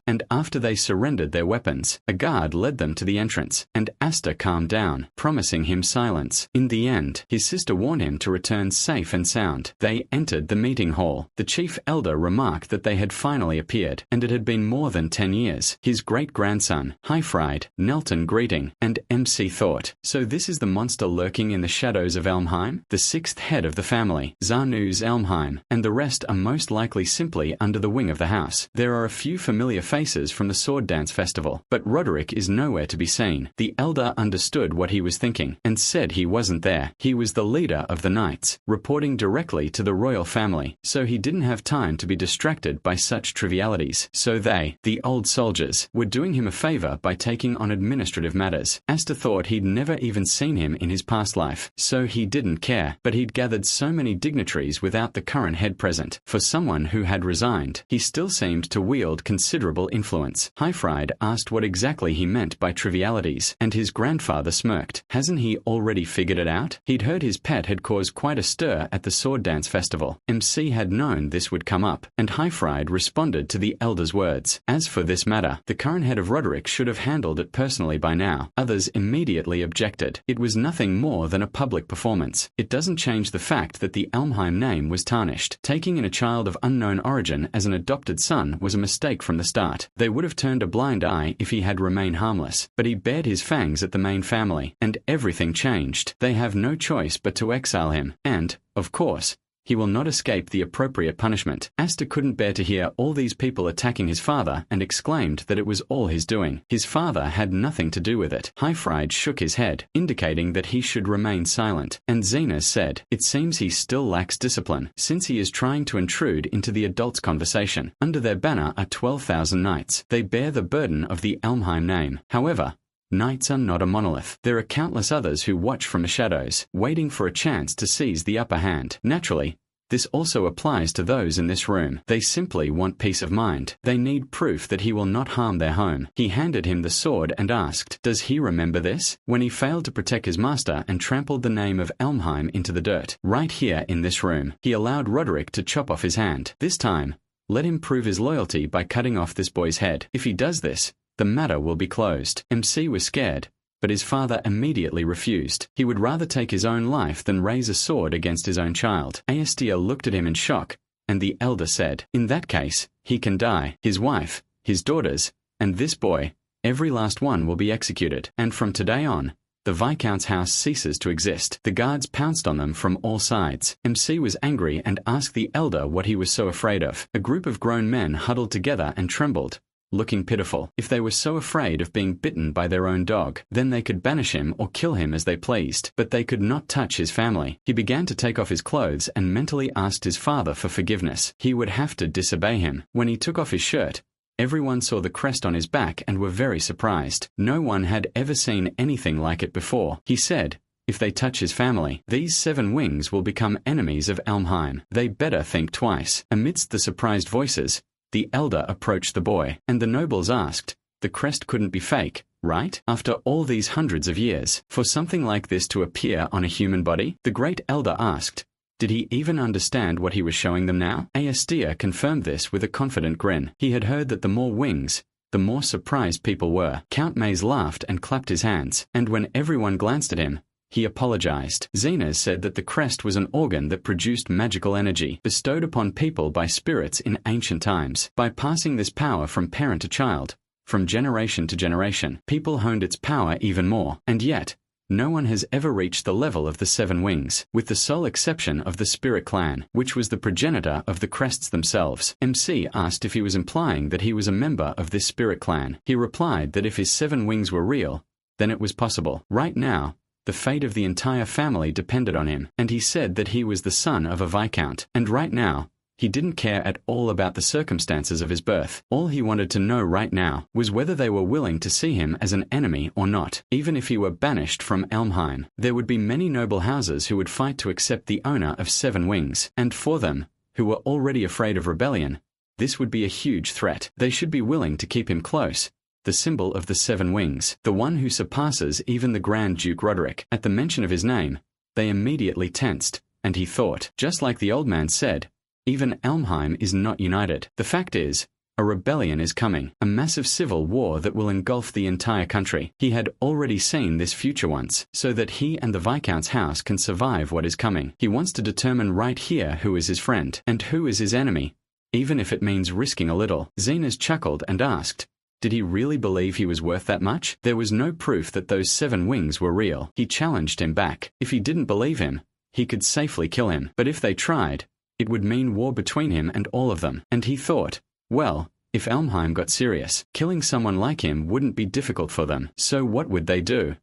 and after they surrendered their weapons, a guard led them to the entrance, and Asta calmed down, promising him silence. In the end, his sister warned him to return safe and sound. They entered the meeting hall. The chief elder remarked that they had finally appeared, and it had been more than 10 years. His great-grandson, Hyfried, knelt in greeting, and MC thought, so this is the monster lurking in the shadows of Elmheim? The 6th head of the family, Zanu's Elmheim, and the rest are most likely simply under the wing of the house. There are a few familiar faces from the sword dance festival, but Roderick is no nowhere to be seen. The elder understood what he was thinking, and said he wasn't there. He was the leader of the knights, reporting directly to the royal family, so he didn't have time to be distracted by such trivialities. So they, the old soldiers, were doing him a favor by taking on administrative matters. Asta thought he'd never even seen him in his past life, so he didn't care, but he'd gathered so many dignitaries without the current head present. For someone who had resigned, he still seemed to wield considerable influence. Highfried asked what exactly he meant by trivialities, and his grandfather smirked. Hasn't he already figured it out? He'd heard his pet had caused quite a stir at the sword dance festival. MC had known this would come up, and Highfried responded to the elder's words. As for this matter, the current head of Roderick should have handled it personally by now. Others immediately objected. It was nothing more than a public performance. It doesn't change the fact that the Elmheim name was tarnished. Taking in a child of unknown origin as an adopted son was a mistake from the start. They would have turned a blind eye if he had remained harmless, but he bared his fangs at the main family, and everything changed. They have no choice but to exile him, and, of course, he will not escape the appropriate punishment. Asta couldn't bear to hear all these people attacking his father and exclaimed that it was all his doing. His father had nothing to do with it. Highfried shook his head, indicating that he should remain silent, and Xena said, "It seems he still lacks discipline, since he is trying to intrude into the adults' conversation. Under their banner are 12,000 knights. They bear the burden of the Elmheim name. However, knights are not a monolith. There are countless others who watch from the shadows, waiting for a chance to seize the upper hand. Naturally, this also applies to those in this room. They simply want peace of mind. They need proof that he will not harm their home." He handed him the sword and asked, "Does he remember this? When he failed to protect his master and trampled the name of Elmheim into the dirt. Right here in this room." He allowed Roderick to chop off his hand. This time, let him prove his loyalty by cutting off this boy's head. If he does this, the matter will be closed. MC was scared, but his father immediately refused. He would rather take his own life than raise a sword against his own child. Astia looked at him in shock, and the elder said, "In that case, he can die. His wife, his daughters, and this boy, every last one will be executed. And from today on, the Viscount's house ceases to exist." The guards pounced on them from all sides. MC was angry and asked the elder what he was so afraid of. A group of grown men huddled together and trembled, looking pitiful. If they were so afraid of being bitten by their own dog, then they could banish him or kill him as they pleased, but they could not touch his family. He began to take off his clothes and mentally asked his father for forgiveness. He would have to disobey him. When he took off his shirt, everyone saw the crest on his back and were very surprised. No one had ever seen anything like it before. He said, "If they touch his family, these 7 wings will become enemies of Elmheim. They better think twice." Amidst the surprised voices, the elder approached the boy, and the nobles asked, "The crest couldn't be fake, right? After all these hundreds of years, for something like this to appear on a human body?" The great elder asked, did he even understand what he was showing them now? Astia confirmed this with a confident grin. He had heard that the more wings, the more surprised people were. Count Maze laughed and clapped his hands, and when everyone glanced at him, he apologized. Xena said that the crest was an organ that produced magical energy, bestowed upon people by spirits in ancient times. By passing this power from parent to child, from generation to generation, people honed its power even more. And yet, no one has ever reached the level of the 7 wings, with the sole exception of the Spirit Clan, which was the progenitor of the crests themselves. MC asked if he was implying that he was a member of this Spirit Clan. He replied that if his 7 wings were real, then it was possible. Right now, the fate of the entire family depended on him, and he said that he was the son of a viscount. And right now, he didn't care at all about the circumstances of his birth. All he wanted to know right now was whether they were willing to see him as an enemy or not. Even if he were banished from Elmheim, there would be many noble houses who would fight to accept the owner of 7 wings, and for them, who were already afraid of rebellion, this would be a huge threat. They should be willing to keep him close. The symbol of the 7 wings, the one who surpasses even the Grand Duke Roderick. At the mention of his name, they immediately tensed, and he thought, just like the old man said, even Elmheim is not united. The fact is, a rebellion is coming, a massive civil war that will engulf the entire country. He had already seen this future once, so that he and the Viscount's house can survive what is coming. He wants to determine right here who is his friend, and who is his enemy, even if it means risking a little. Xenas chuckled and asked, did he really believe he was worth that much? There was no proof that those 7 wings were real. He challenged him back. If he didn't believe him, he could safely kill him. But if they tried, it would mean war between him and all of them. And he thought, well, If Elmheim got serious, killing someone like him wouldn't be difficult for them. So what would they do?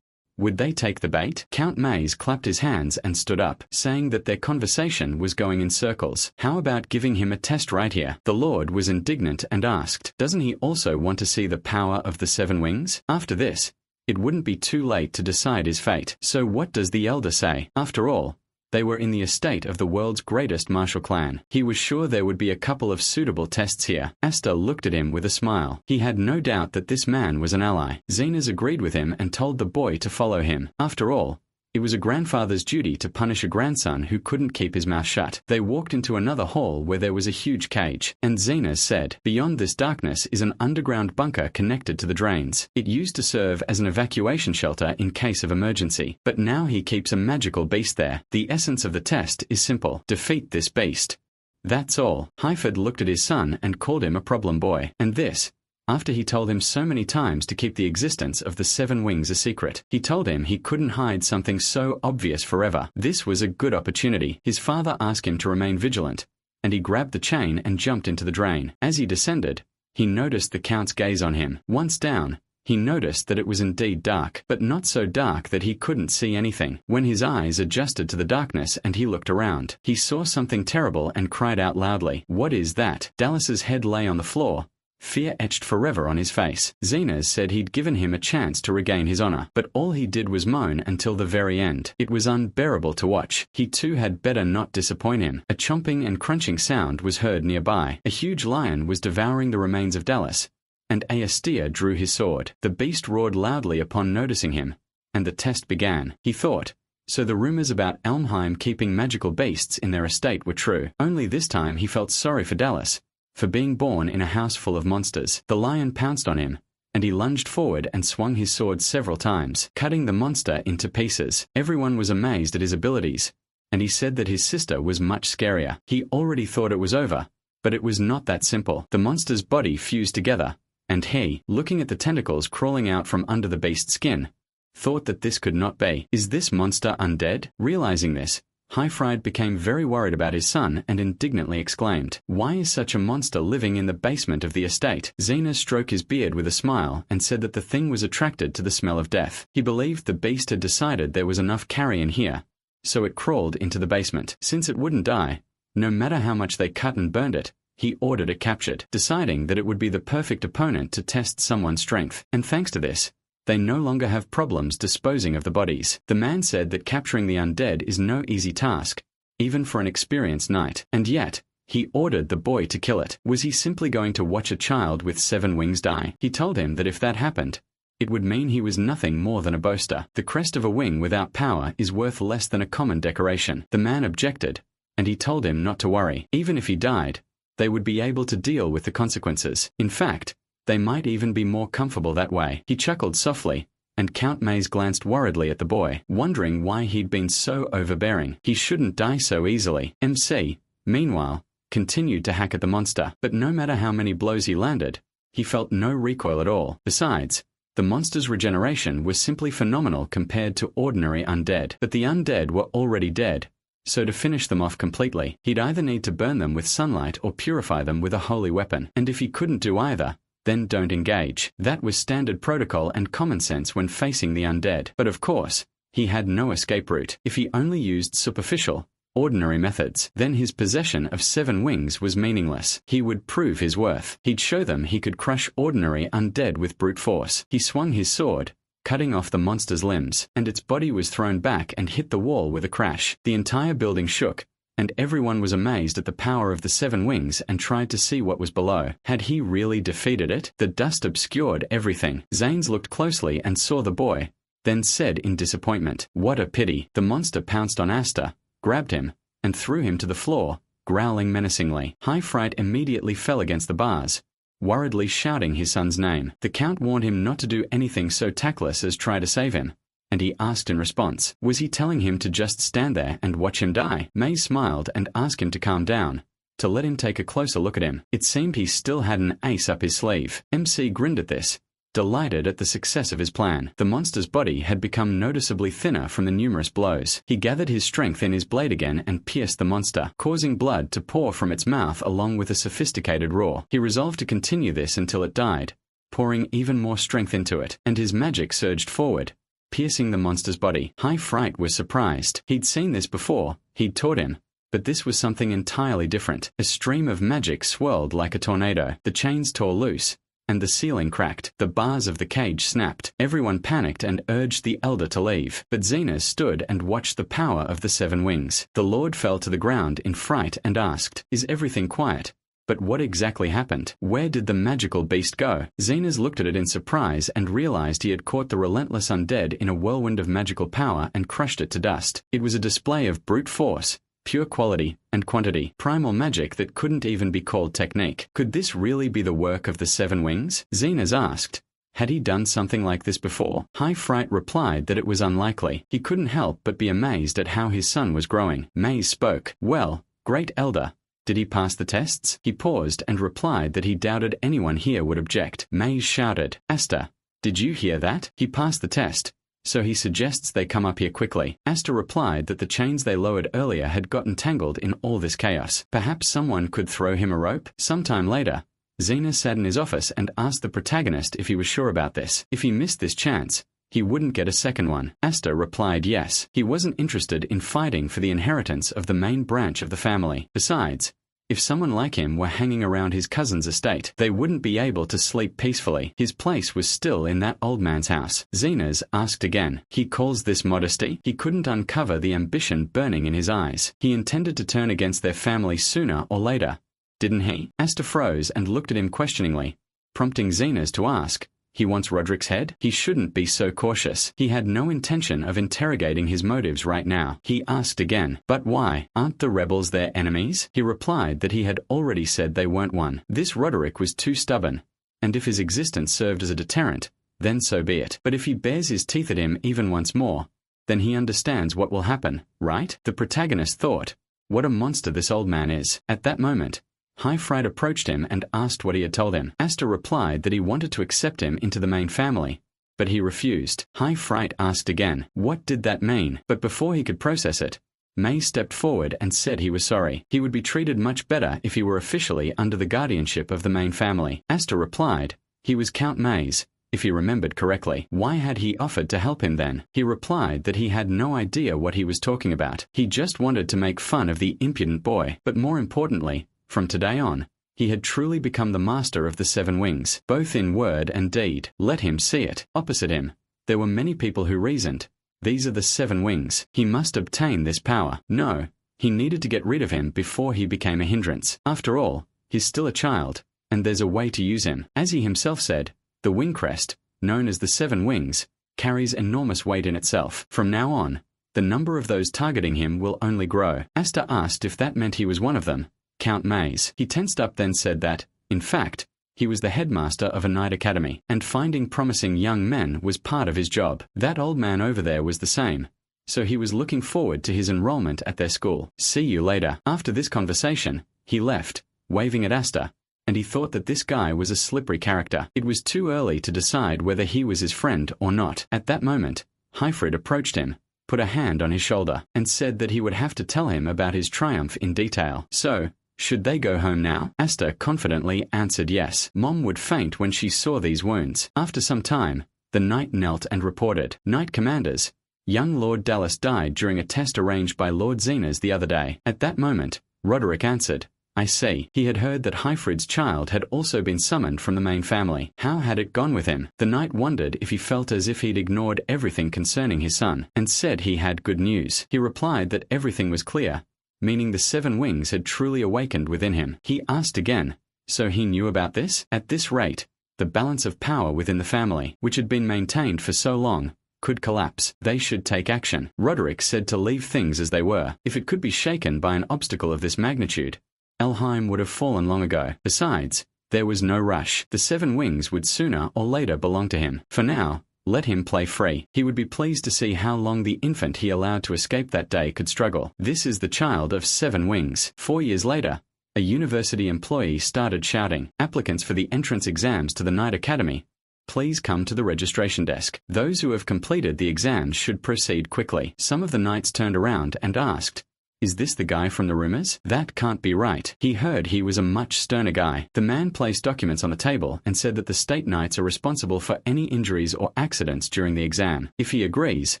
Would they take the bait? Count Maze clapped his hands and stood up, saying that their conversation was going in circles. How about giving him a test right here? The Lord was indignant and asked, doesn't he also want to see the power of the 7 wings? After this, it wouldn't be too late to decide his fate. So what does the elder say? After all, they were in the estate of the world's greatest martial clan. He was sure there would be a couple of suitable tests here. Asta looked at him with a smile. He had no doubt that this man was an ally. Zenas agreed with him and told the boy to follow him. After all, it was a grandfather's duty to punish a grandson who couldn't keep his mouth shut. They walked into another hall where there was a huge cage, and Zenas said, beyond this darkness is an underground bunker connected to the drains. It used to serve as an evacuation shelter in case of emergency, but now he keeps a magical beast there. The essence of the test is simple. Defeat this beast. That's all. Heifeld looked at his son and called him a problem boy. And this, after he told him so many times to keep the existence of the 7 wings a secret. He told him he couldn't hide something so obvious forever. This was a good opportunity. His father asked him to remain vigilant, and he grabbed the chain and jumped into the drain. As he descended, he noticed the Count's gaze on him. Once down, he noticed that it was indeed dark, but not so dark that he couldn't see anything. When his eyes adjusted to the darkness and he looked around, he saw something terrible and cried out loudly. What is that? Dallas's head lay on the floor, fear etched forever on his face. Zenas said he'd given him a chance to regain his honor, but all he did was moan until the very end. It was unbearable to watch. He too had better not disappoint him. A chomping and crunching sound was heard nearby. A huge lion was devouring the remains of Dallas, and Aestia drew his sword. The beast roared loudly upon noticing him, and the test began. He thought, so the rumors about Elmheim keeping magical beasts in their estate were true. Only this time he felt sorry for Dallas, for being born in a house full of monsters. The lion pounced on him, and he lunged forward and swung his sword several times, cutting the monster into pieces. Everyone was amazed at his abilities, and he said that his sister was much scarier. He already thought it was over, but it was not that simple. The monster's body fused together, and he, looking at the tentacles crawling out from under the beast's skin, thought that this could not be. Is this monster undead? Realizing this, Heifeld became very worried about his son and indignantly exclaimed, why is such a monster living in the basement of the estate? Zenas stroked his beard with a smile and said that the thing was attracted to the smell of death. He believed the beast had decided there was enough carrion here, so it crawled into the basement. Since it wouldn't die, no matter how much they cut and burned it, he ordered it captured, deciding that it would be the perfect opponent to test someone's strength. And thanks to this, they no longer have problems disposing of the bodies. The man said that capturing the undead is no easy task, even for an experienced knight. And yet, he ordered the boy to kill it. Was he simply going to watch a child with 7 wings die? He told him that if that happened, it would mean he was nothing more than a boaster. The crest of a wing without power is worth less than a common decoration. The man objected, and he told him not to worry. Even if he died, they would be able to deal with the consequences. In fact, they might even be more comfortable that way. He chuckled softly, and Count Maze glanced worriedly at the boy, wondering why he'd been so overbearing. He shouldn't die so easily. MC, meanwhile, continued to hack at the monster, but no matter how many blows he landed, he felt no recoil at all. Besides, the monster's regeneration was simply phenomenal compared to ordinary undead. But the undead were already dead, so to finish them off completely, he'd either need to burn them with sunlight or purify them with a holy weapon. And if he couldn't do either, then don't engage. That was standard protocol and common sense when facing the undead. But of course, he had no escape route. If he only used superficial, ordinary methods, then his possession of 7 wings was meaningless. He would prove his worth. He'd show them he could crush ordinary undead with brute force. He swung his sword, cutting off the monster's limbs, and its body was thrown back and hit the wall with a crash. The entire building shook, and everyone was amazed at the power of the 7 wings and tried to see what was below. Had he really defeated it? The dust obscured everything. Zanes looked closely and saw the boy, then said in disappointment, what a pity. The monster pounced on Asta, grabbed him, and threw him to the floor, growling menacingly. Heifeld immediately fell against the bars, worriedly shouting his son's name. The Count warned him not to do anything so tactless as try to save him, and he asked in response, was he telling him to just stand there and watch him die? May smiled and asked him to calm down, to let him take a closer look at him. It seemed he still had an ace up his sleeve. MC grinned at this, delighted at the success of his plan. The monster's body had become noticeably thinner from the numerous blows. He gathered his strength in his blade again and pierced the monster, causing blood to pour from its mouth along with a sophisticated roar. He resolved to continue this until it died, pouring even more strength into it, and his magic surged forward, piercing the monster's body. High Fright was surprised. He'd seen this before, he'd taught him. But this was something entirely different. A stream of magic swirled like a tornado. The chains tore loose, and the ceiling cracked. The bars of the cage snapped. Everyone panicked and urged the elder to leave. But Xena stood and watched the power of the 7 wings. The Lord fell to the ground in fright and asked, "Is everything quiet? But what exactly happened? Where did the magical beast go?" Xenas looked at it in surprise and realized he had caught the relentless undead in a whirlwind of magical power and crushed it to dust. It was a display of brute force, pure quality and quantity, primal magic that couldn't even be called technique. Could this really be the work of the 7 wings? Xenas asked. Had he done something like this before? High Fright replied that it was unlikely. He couldn't help but be amazed at how his son was growing. Maze spoke. "Well, great elder, did he pass the tests?" He paused and replied that he doubted anyone here would object. Maze shouted, "Asta, did you hear that? He passed the test, so he suggests they come up here quickly." Asta replied that the chains they lowered earlier had gotten tangled in all this chaos. Perhaps someone could throw him a rope? Sometime later, Xena sat in his office and asked the protagonist if he was sure about this. If he missed this chance, he wouldn't get a second one. Asta replied yes. He wasn't interested in fighting for the inheritance of the main branch of the family. Besides, if someone like him were hanging around his cousin's estate, they wouldn't be able to sleep peacefully. His place was still in that old man's house. Xenas asked again. He calls this modesty? He couldn't uncover the ambition burning in his eyes. He intended to turn against their family sooner or later, didn't he? Asta froze and looked at him questioningly, prompting Xenas to ask, "He wants Roderick's head?" He shouldn't be so cautious. He had no intention of interrogating his motives right now. He asked again, "But why? Aren't the rebels their enemies?" He replied that he had already said they weren't one. This Roderick was too stubborn, and if his existence served as a deterrent, then so be it. But if he bares his teeth at him even once more, then he understands what will happen, right? The protagonist thought, what a monster this old man is. At that moment, High Fright approached him and asked what he had told him. Asta replied that he wanted to accept him into the main family, but he refused. High Fright asked again, what did that mean? But before he could process it, May stepped forward and said he was sorry. He would be treated much better if he were officially under the guardianship of the main family. Asta replied, he was Count Maze, if he remembered correctly. Why had he offered to help him then? He replied that he had no idea what he was talking about. He just wanted to make fun of the impudent boy. But more importantly, from today on, he had truly become the master of the 7 wings, both in word and deed. Let him see it. Opposite him, there were many people who reasoned, these are the 7 wings. He must obtain this power. No, he needed to get rid of him before he became a hindrance. After all, he's still a child, and there's a way to use him. As he himself said, the wing crest, known as the 7 wings, carries enormous weight in itself. From now on, the number of those targeting him will only grow. Asta asked if that meant he was one of them. Count Maze. He tensed up, then said that, in fact, he was the headmaster of a night academy, and finding promising young men was part of his job. That old man over there was the same, so he was looking forward to his enrollment at their school. See you later. After this conversation, he left, waving at Asta, and he thought that this guy was a slippery character. It was too early to decide whether he was his friend or not. At that moment, Hyfrid approached him, put a hand on his shoulder, and said that he would have to tell him about his triumph in detail. So, should they go home now? Asta confidently answered yes. Mom would faint when she saw these wounds. After some time, the knight knelt and reported, Knight Commanders, young Lord Dallas died during a test arranged by Lord Xenas the other day. At that moment, Roderick answered, I see. He had heard that Hyfrid's child had also been summoned from the main family. How had it gone with him? The knight wondered if he felt as if he'd ignored everything concerning his son, and said he had good news. He replied that everything was clear, meaning the 7 wings had truly awakened within him. He asked again, so he knew about this? At this rate, the balance of power within the family, which had been maintained for so long, could collapse. They should take action. Roderick said to leave things as they were. If it could be shaken by an obstacle of this magnitude, Elheim would have fallen long ago. Besides, there was no rush. The 7 wings would sooner or later belong to him. For now, let him play free. He would be pleased to see how long the infant he allowed to escape that day could struggle. This is the child of 7 wings. 4 years later, a university employee started shouting. Applicants for the entrance exams to the Night Academy Please come to the registration desk. Those who have completed the exam should proceed quickly. Some of the knights turned around and asked, "Is this the guy from the rumors? That can't be right." He heard he was a much sterner guy. The man placed documents on the table and said that the state knights are responsible for any injuries or accidents during the exam. If he agrees,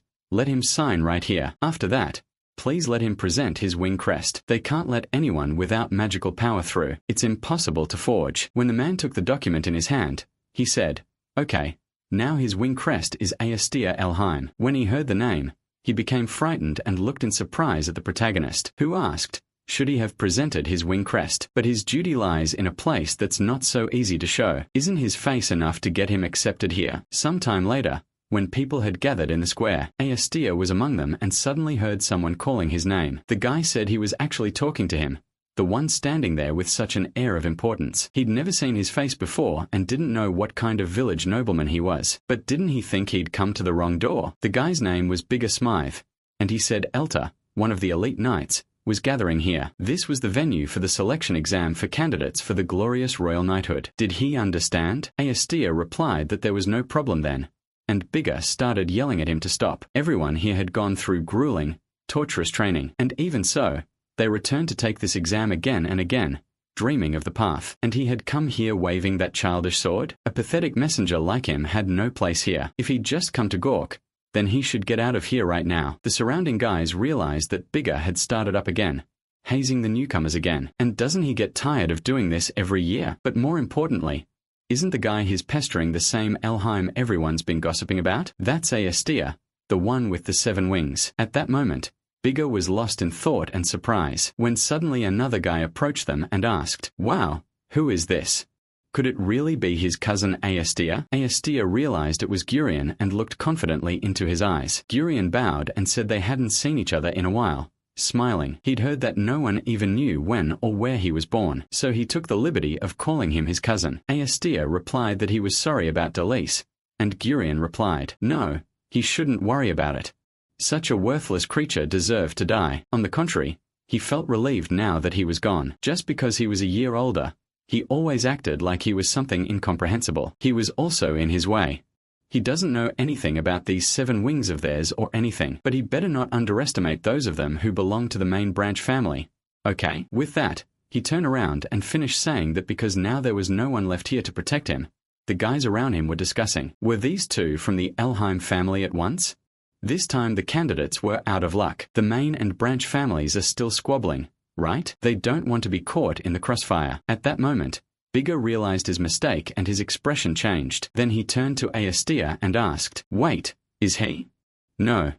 let him sign right here. After that, please let him present his wing crest. They can't let anyone without magical power through. It's impossible to forge. When the man took the document in his hand, he said, "Okay, now his wing crest is Aestia Elheim." When he heard the name, he became frightened and looked in surprise at the protagonist, who asked, should he have presented his wing crest? But his duty lies in a place that's not so easy to show. Isn't his face enough to get him accepted here? Sometime later, when people had gathered in the square, Aestia was among them and suddenly heard someone calling his name. The guy said he was actually talking to him, the one standing there with such an air of importance. He'd never seen his face before and didn't know what kind of village nobleman he was. But didn't he think he'd come to the wrong door? The guy's name was Bigger Smythe, and he said Elta, one of the elite knights, was gathering here. This was the venue for the selection exam for candidates for the glorious royal knighthood. Did he understand? Aestia replied that there was no problem then, and Bigger started yelling at him to stop. Everyone here had gone through grueling, torturous training, and even so, they returned to take this exam again and again, dreaming of the path. And he had come here waving that childish sword? A pathetic messenger like him had no place here. If he'd just come to gawk, then he should get out of here right now. The surrounding guys realized that Bigger had started up again, hazing the newcomers again. And doesn't he get tired of doing this every year? But more importantly, isn't the guy he's pestering the same Elheim everyone's been gossiping about? That's Aestia, the one with the 7 wings. At that moment, Bigger was lost in thought and surprise, when suddenly another guy approached them and asked, "Wow, who is this? Could it really be his cousin Aestia?" Aestia realized it was Gurion and looked confidently into his eyes. Gurion bowed and said they hadn't seen each other in a while. Smiling, he'd heard that no one even knew when or where he was born, so he took the liberty of calling him his cousin. Aestia replied that he was sorry about Delise, and Gurion replied, "No, he shouldn't worry about it. Such a worthless creature deserved to die." On the contrary, he felt relieved now that he was gone. Just because he was a year older, he always acted like he was something incomprehensible. He was also in his way. He doesn't know anything about these 7 wings of theirs or anything, but he better not underestimate those of them who belong to the main branch family. Okay? With that, he turned around and finished saying that because now there was no one left here to protect him, the guys around him were discussing, were these 2 from the Elheim family at once? This time the candidates were out of luck. The main and branch families are still squabbling, right? They don't want to be caught in the crossfire. At that moment, Bigger realized his mistake and his expression changed. Then he turned to Aestia and asked, "Wait, is he? No.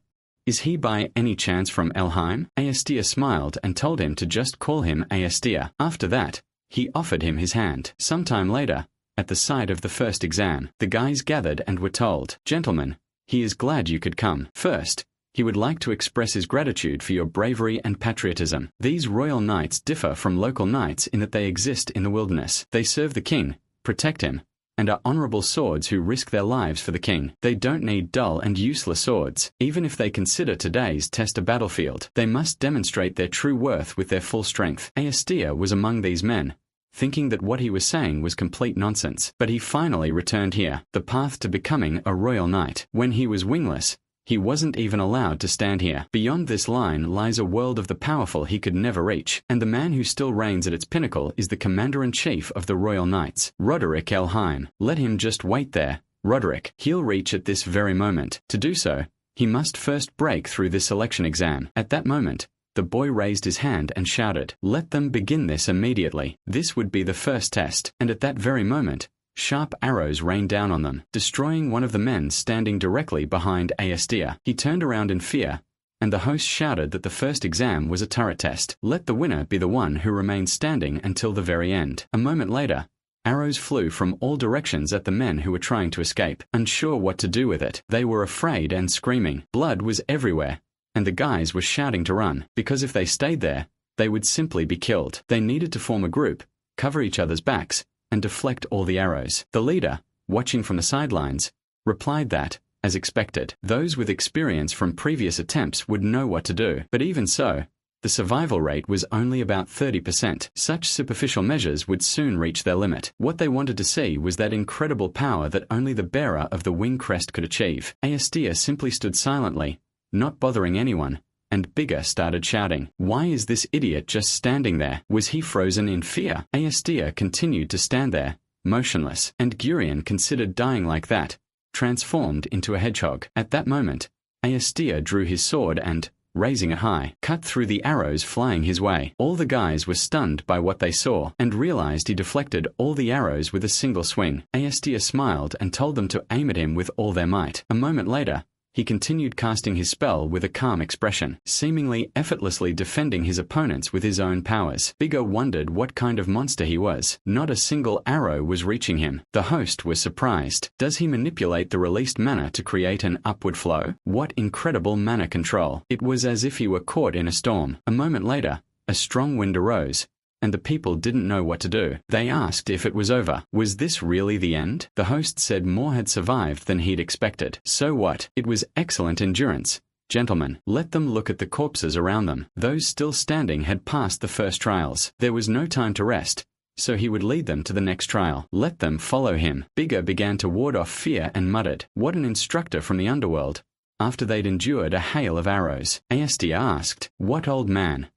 Is he by any chance from Elheim?" Aestia smiled and told him to just call him Aestia. After that, he offered him his hand. Sometime later, at the site of the first exam, the guys gathered and were told, "Gentlemen, he is glad you could come. First, he would like to express his gratitude for your bravery and patriotism. These royal knights differ from local knights in that they exist in the wilderness. They serve the king, protect him, and are honorable swords who risk their lives for the king. They don't need dull and useless swords. Even if they consider today's test a battlefield, they must demonstrate their true worth with their full strength." Aestia was among these men, thinking that what he was saying was complete nonsense. But he finally returned here, the path to becoming a royal knight. When he was wingless, he wasn't even allowed to stand here. Beyond this line lies a world of the powerful he could never reach, and the man who still reigns at its pinnacle is the commander-in-chief of the royal knights, Roderick Elheim. Let him just wait there. Roderick, he'll reach at this very moment. To do so, he must first break through this selection exam. At that moment, the boy raised his hand and shouted, "Let them begin this immediately." This would be the first test, and at that very moment, sharp arrows rained down on them, destroying one of the men standing directly behind Aestia. He turned around in fear, and the host shouted that the first exam was a turret test. Let the winner be the one who remains standing until the very end. A moment later, arrows flew from all directions at the men who were trying to escape. Unsure what to do with it, they were afraid and screaming. Blood was everywhere, and the guys were shouting to run, because if they stayed there, they would simply be killed. They needed to form a group, cover each other's backs, and deflect all the arrows. The leader, watching from the sidelines, replied that, as expected, those with experience from previous attempts would know what to do. But even so, The survival rate was only about 30%. Such superficial measures would soon reach their limit. What they wanted to see was that incredible power that only the bearer of the wing crest could achieve. Astia simply stood silently, not bothering anyone, and Bigger started shouting, "Why is this idiot just standing there? Was he frozen in fear?" Astia continued to stand there, motionless, and Gurion considered dying like that, transformed into a hedgehog. At that moment, Astia drew his sword and, raising it high, cut through the arrows flying his way. All the guys were stunned by what they saw, and realized he deflected all the arrows with a single swing. Astia smiled and told them to aim at him with all their might. A moment later, he continued casting his spell with a calm expression, seemingly effortlessly defending his opponents with his own powers. Bigger wondered what kind of monster he was. Not a single arrow was reaching him. The host was surprised. Does he manipulate the released mana to create an upward flow? What incredible mana control. It was as if he were caught in a storm. A moment later, a strong wind arose, and the people didn't know what to do. They asked if it was over. Was this really the end? The host said more had survived than he'd expected. So what? It was excellent endurance. Gentlemen, let them look at the corpses around them. Those still standing had passed the first trials. There was no time to rest, so he would lead them to the next trial. Let them follow him. Bigger began to ward off fear and muttered, "What an instructor from the underworld." After they'd endured a hail of arrows, Astia asked, "What, old man?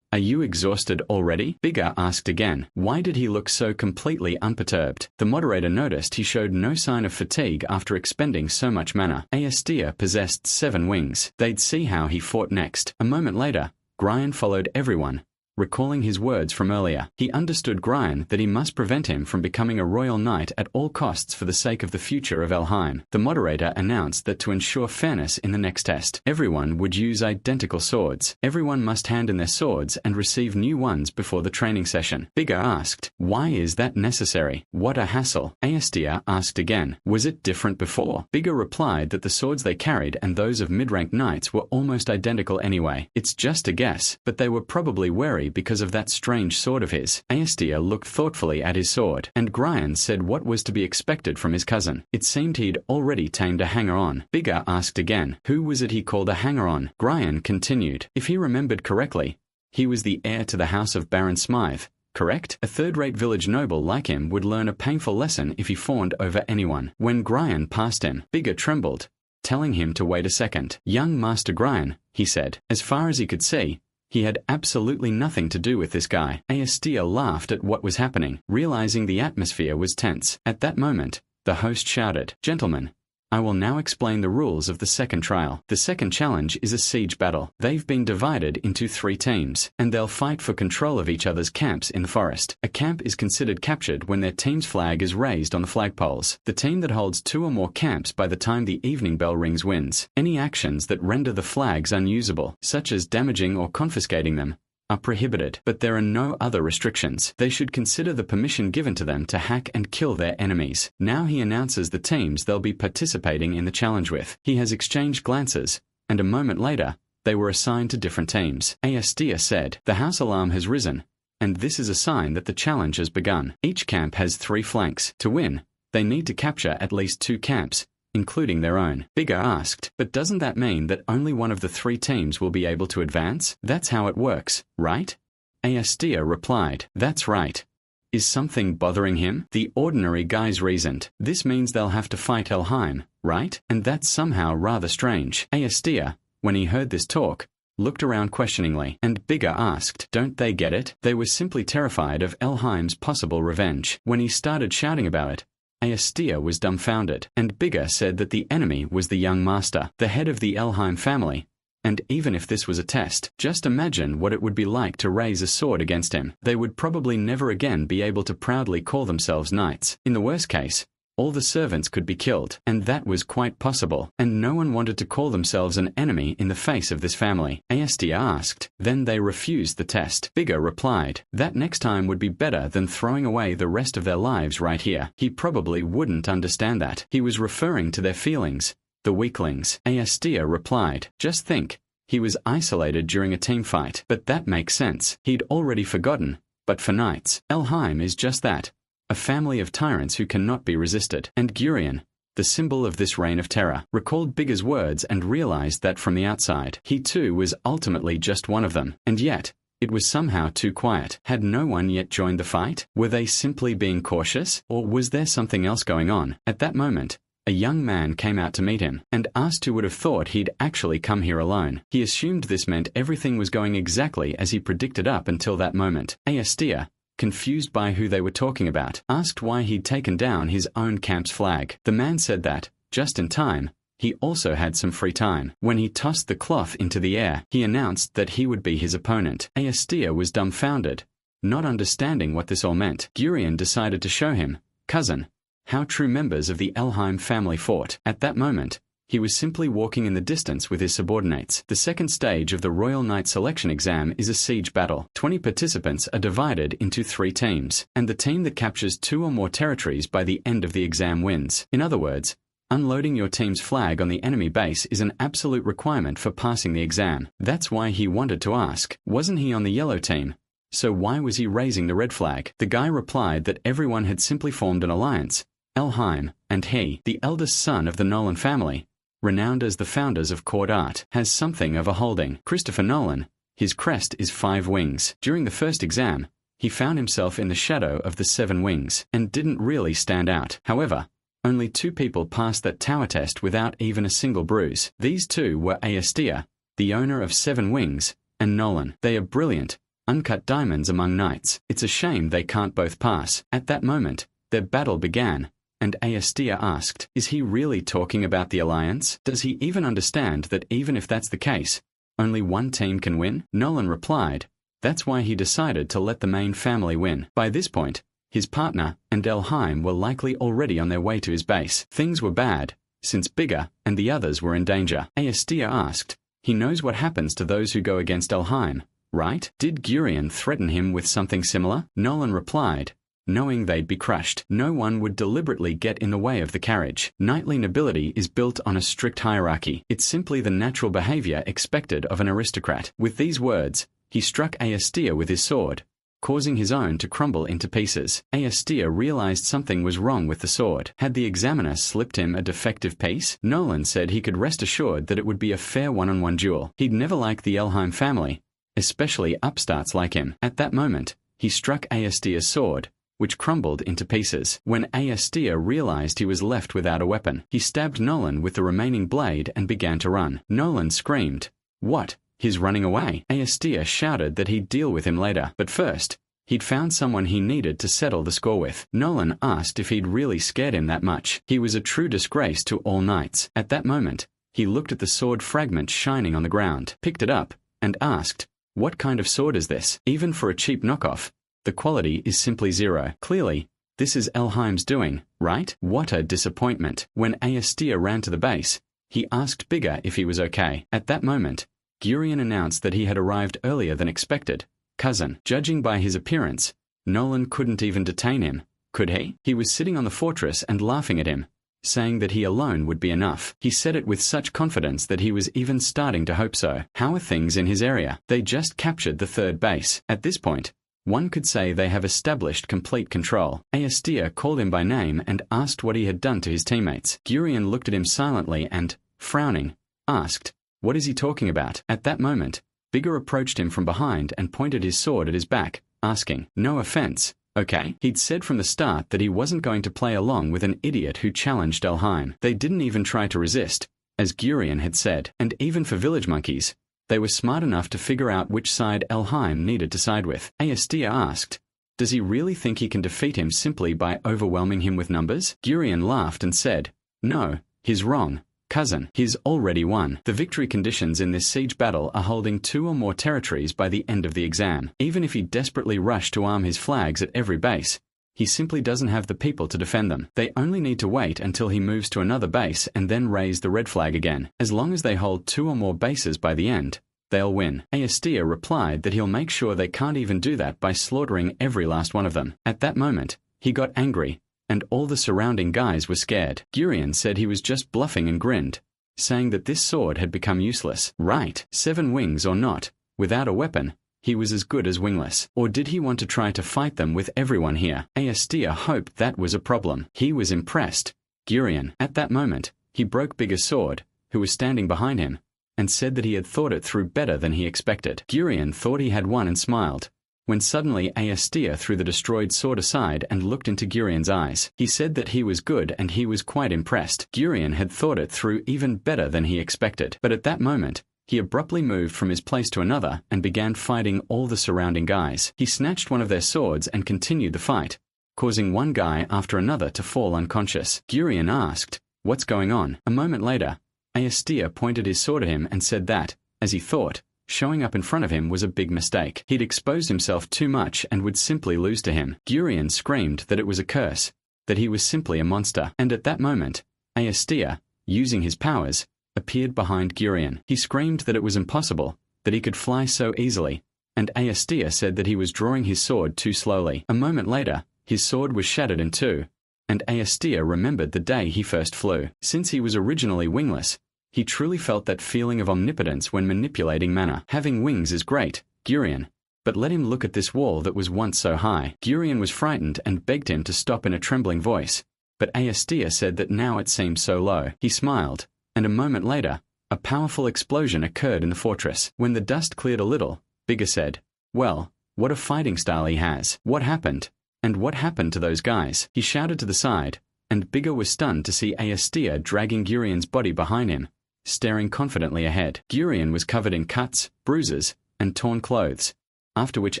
Are you exhausted already?" Bigger asked again. Why did he look so completely unperturbed? The moderator noticed he showed no sign of fatigue after expending so much mana. Astia possessed 7 wings. They'd see how he fought next. A moment later, Gryan followed everyone, recalling his words from earlier. He understood Gryan that he must prevent him from becoming a royal knight at all costs for the sake of the future of Elheim. The moderator announced that to ensure fairness in the next test, everyone would use identical swords. Everyone must hand in their swords and receive new ones before the training session. Bigger asked, "Why is that necessary? What a hassle." Astia asked again, "Was it different before?" Bigger replied that the swords they carried and those of mid-rank knights were almost identical anyway. It's just a guess, but they were probably wary because of that strange sword of his. Astia looked thoughtfully at his sword, and Gryan said what was to be expected from his cousin. It seemed he'd already tamed a hanger-on. Bigger asked again, who was it he called a hanger-on? Gryan continued, if he remembered correctly, he was the heir to the house of Baron Smythe, correct? A third-rate village noble like him would learn a painful lesson if he fawned over anyone. When Gryan passed him, Bigger trembled, telling him to wait a second. Young Master Gryan, he said. As far as he could see, he had absolutely nothing to do with this guy. Astia laughed at what was happening, realizing the atmosphere was tense. At that moment, the host shouted, "Gentlemen, I will now explain the rules of the second trial. The second challenge is a siege battle. They've been divided into 3 teams, and they'll fight for control of each other's camps in the forest. A camp is considered captured when their team's flag is raised on the flagpoles. The team that holds 2 or more camps by the time the evening bell rings wins. Any actions that render the flags unusable, such as damaging or confiscating them, are prohibited, but there are no other restrictions. They should consider the permission given to them to hack and kill their enemies." Now he announces the teams they'll be participating in the challenge with. He has exchanged glances, and a moment later, they were assigned to different teams. Astia said, "The house alarm has risen, and this is a sign that the challenge has begun. Each camp has 3 flanks. To win, they need to capture at least 2 camps, including their own." Bigger asked, "But doesn't that mean that only one of the 3 teams will be able to advance? That's how it works, right?" Astia replied, "That's right." Is something bothering him? The ordinary guys reasoned. This means they'll have to fight Elheim, right? And that's somehow rather strange. Astia, when he heard this talk, looked around questioningly, and Bigger asked, "Don't they get it?" They were simply terrified of Elheim's possible revenge. When he started shouting about it, Astia was dumbfounded, and Bigger said that the enemy was the young master, the head of the Elheim family, and even if this was a test, just imagine what it would be like to raise a sword against him. They would probably never again be able to proudly call themselves knights. In the worst case, all the servants could be killed, and that was quite possible, and no one wanted to call themselves an enemy in the face of this family. Astia asked, "Then they refused the test?" Bigger replied, "That next time would be better than throwing away the rest of their lives right here." He probably wouldn't understand that. He was referring to their feelings, the weaklings. Astia replied, "Just think, he was isolated during a team fight, but that makes sense. He'd already forgotten, but for knights, Elheim is just that. A family of tyrants who cannot be resisted. And Gurion, the symbol of this reign of terror, recalled Bigger's words and realized that from the outside, he too was ultimately just one of them. And yet, it was somehow too quiet. Had no one yet joined the fight? Were they simply being cautious? Or was there something else going on? At that moment, a young man came out to meet him, and asked who would have thought he'd actually come here alone. He assumed this meant everything was going exactly as he predicted up until that moment. Astia, confused by who they were talking about, asked why he'd taken down his own camp's flag. The man said that, just in time, he also had some free time. When he tossed the cloth into the air, he announced that he would be his opponent. Astia was dumbfounded, not understanding what this all meant. Gurion decided to show him, cousin, how true members of the Elheim family fought. At that moment, he was simply walking in the distance with his subordinates. The second stage of the Royal Knight selection exam is a siege battle. 20 participants are divided into 3 teams, and the team that captures 2 or more territories by the end of the exam wins. In other words, unloading your team's flag on the enemy base is an absolute requirement for passing the exam. That's why he wanted to ask, wasn't he on the yellow team? So why was he raising the red flag? The guy replied that everyone had simply formed an alliance. Elheim, and he, the eldest son of the Nolan family, renowned as the founders of court art, has something of a holding. Christopher Nolan, his crest is 5 wings. During the first exam, he found himself in the shadow of the 7 wings, and didn't really stand out. However, only 2 people passed that tower test without even a single bruise. These 2 were Astia, the owner of 7 wings, and Nolan. They are brilliant, uncut diamonds among knights. It's a shame they can't both pass. At that moment, their battle began, and Astia asked, is he really talking about the alliance? Does he even understand that even if that's the case, only one team can win? Nolan replied, that's why he decided to let the main family win. By this point, his partner and Elheim were likely already on their way to his base. Things were bad, since Bigger and the others were in danger. Astia asked, he knows what happens to those who go against Elheim, right? Did Gurion threaten him with something similar? Nolan replied, knowing they'd be crushed. No one would deliberately get in the way of the carriage. Knightly nobility is built on a strict hierarchy. It's simply the natural behavior expected of an aristocrat. With these words, he struck Astia with his sword, causing his own to crumble into pieces. Astia realized something was wrong with the sword. Had the examiner slipped him a defective piece? Nolan said he could rest assured that it would be a fair one-on-one duel. He'd never liked the Elheim family, especially upstarts like him. At that moment, he struck Astia's sword, which crumbled into pieces. When Astia realized he was left without a weapon, he stabbed Nolan with the remaining blade and began to run. Nolan screamed, what? He's running away. Astia shouted that he'd deal with him later, but first, he'd found someone he needed to settle the score with. Nolan asked if he'd really scared him that much. He was a true disgrace to all knights. At that moment, he looked at the sword fragment shining on the ground, picked it up, and asked, what kind of sword is this? Even for a cheap knockoff, the quality is simply 0. Clearly, this is Elheim's doing, right? What a disappointment. When Astia ran to the base, he asked Bigger if he was okay. At that moment, Gurion announced that he had arrived earlier than expected. Cousin, judging by his appearance, Nolan couldn't even detain him, could he? He was sitting on the fortress and laughing at him, saying that he alone would be enough. He said it with such confidence that he was even starting to hope so. How are things in his area? They just captured the 3rd base. At this point, one could say they have established complete control. Astia called him by name and asked what he had done to his teammates. Gurion looked at him silently and, frowning, asked, what is he talking about? At that moment, Bigger approached him from behind and pointed his sword at his back, asking, no offense, okay? He'd said from the start that he wasn't going to play along with an idiot who challenged Elheim. They didn't even try to resist, as Gurion had said, and even for village monkeys, they were smart enough to figure out which side Elheim needed to side with. Astia asked, does he really think he can defeat him simply by overwhelming him with numbers? Gurion laughed and said, no, he's wrong. Cousin, he's already won. The victory conditions in this siege battle are holding 2 or more territories by the end of the exam. Even if he desperately rushed to arm his flags at every base, he simply doesn't have the people to defend them. They only need to wait until he moves to another base and then raise the red flag again. As long as they hold 2 or more bases by the end, they'll win. Astia replied that he'll make sure they can't even do that by slaughtering every last one of them. At that moment, he got angry, and all the surrounding guys were scared. Gurion said he was just bluffing and grinned, saying that this sword had become useless. Right, 7 wings or not, without a weapon, he was as good as wingless. Or did he want to try to fight them with everyone here? Astia hoped that was a problem. He was impressed, Gurion. At that moment, he broke Bigger's sword, who was standing behind him, and said that he had thought it through better than he expected. Gurion thought he had won and smiled, when suddenly Asura threw the destroyed sword aside and looked into Gurion's eyes. He said that he was good and he was quite impressed. Gurion had thought it through even better than he expected, but at that moment, he abruptly moved from his place to another and began fighting all the surrounding guys. He snatched one of their swords and continued the fight, causing one guy after another to fall unconscious. Gurion asked, "What's going on?" A moment later, Asura pointed his sword at him and said that, as he thought, showing up in front of him was a big mistake. He'd exposed himself too much and would simply lose to him. Gurion screamed that it was a curse, that he was simply a monster. And at that moment, Asura, using his powers, appeared behind Gurion. He screamed that it was impossible, that he could fly so easily, and Asura said that he was drawing his sword too slowly. A moment later, his sword was shattered in two, and Asura remembered the day he first flew. Since he was originally wingless, he truly felt that feeling of omnipotence when manipulating mana. Having wings is great, Gurion, but let him look at this wall that was once so high. Gurion was frightened and begged him to stop in a trembling voice, but Asura said that now it seemed so low. He smiled, and a moment later, a powerful explosion occurred in the fortress. When the dust cleared a little, Bigger said, "Well, what a fighting style he has. What happened? And what happened to those guys?" He shouted to the side, and Bigger was stunned to see Asura dragging Gurion's body behind him, staring confidently ahead. Gurion was covered in cuts, bruises, and torn clothes, after which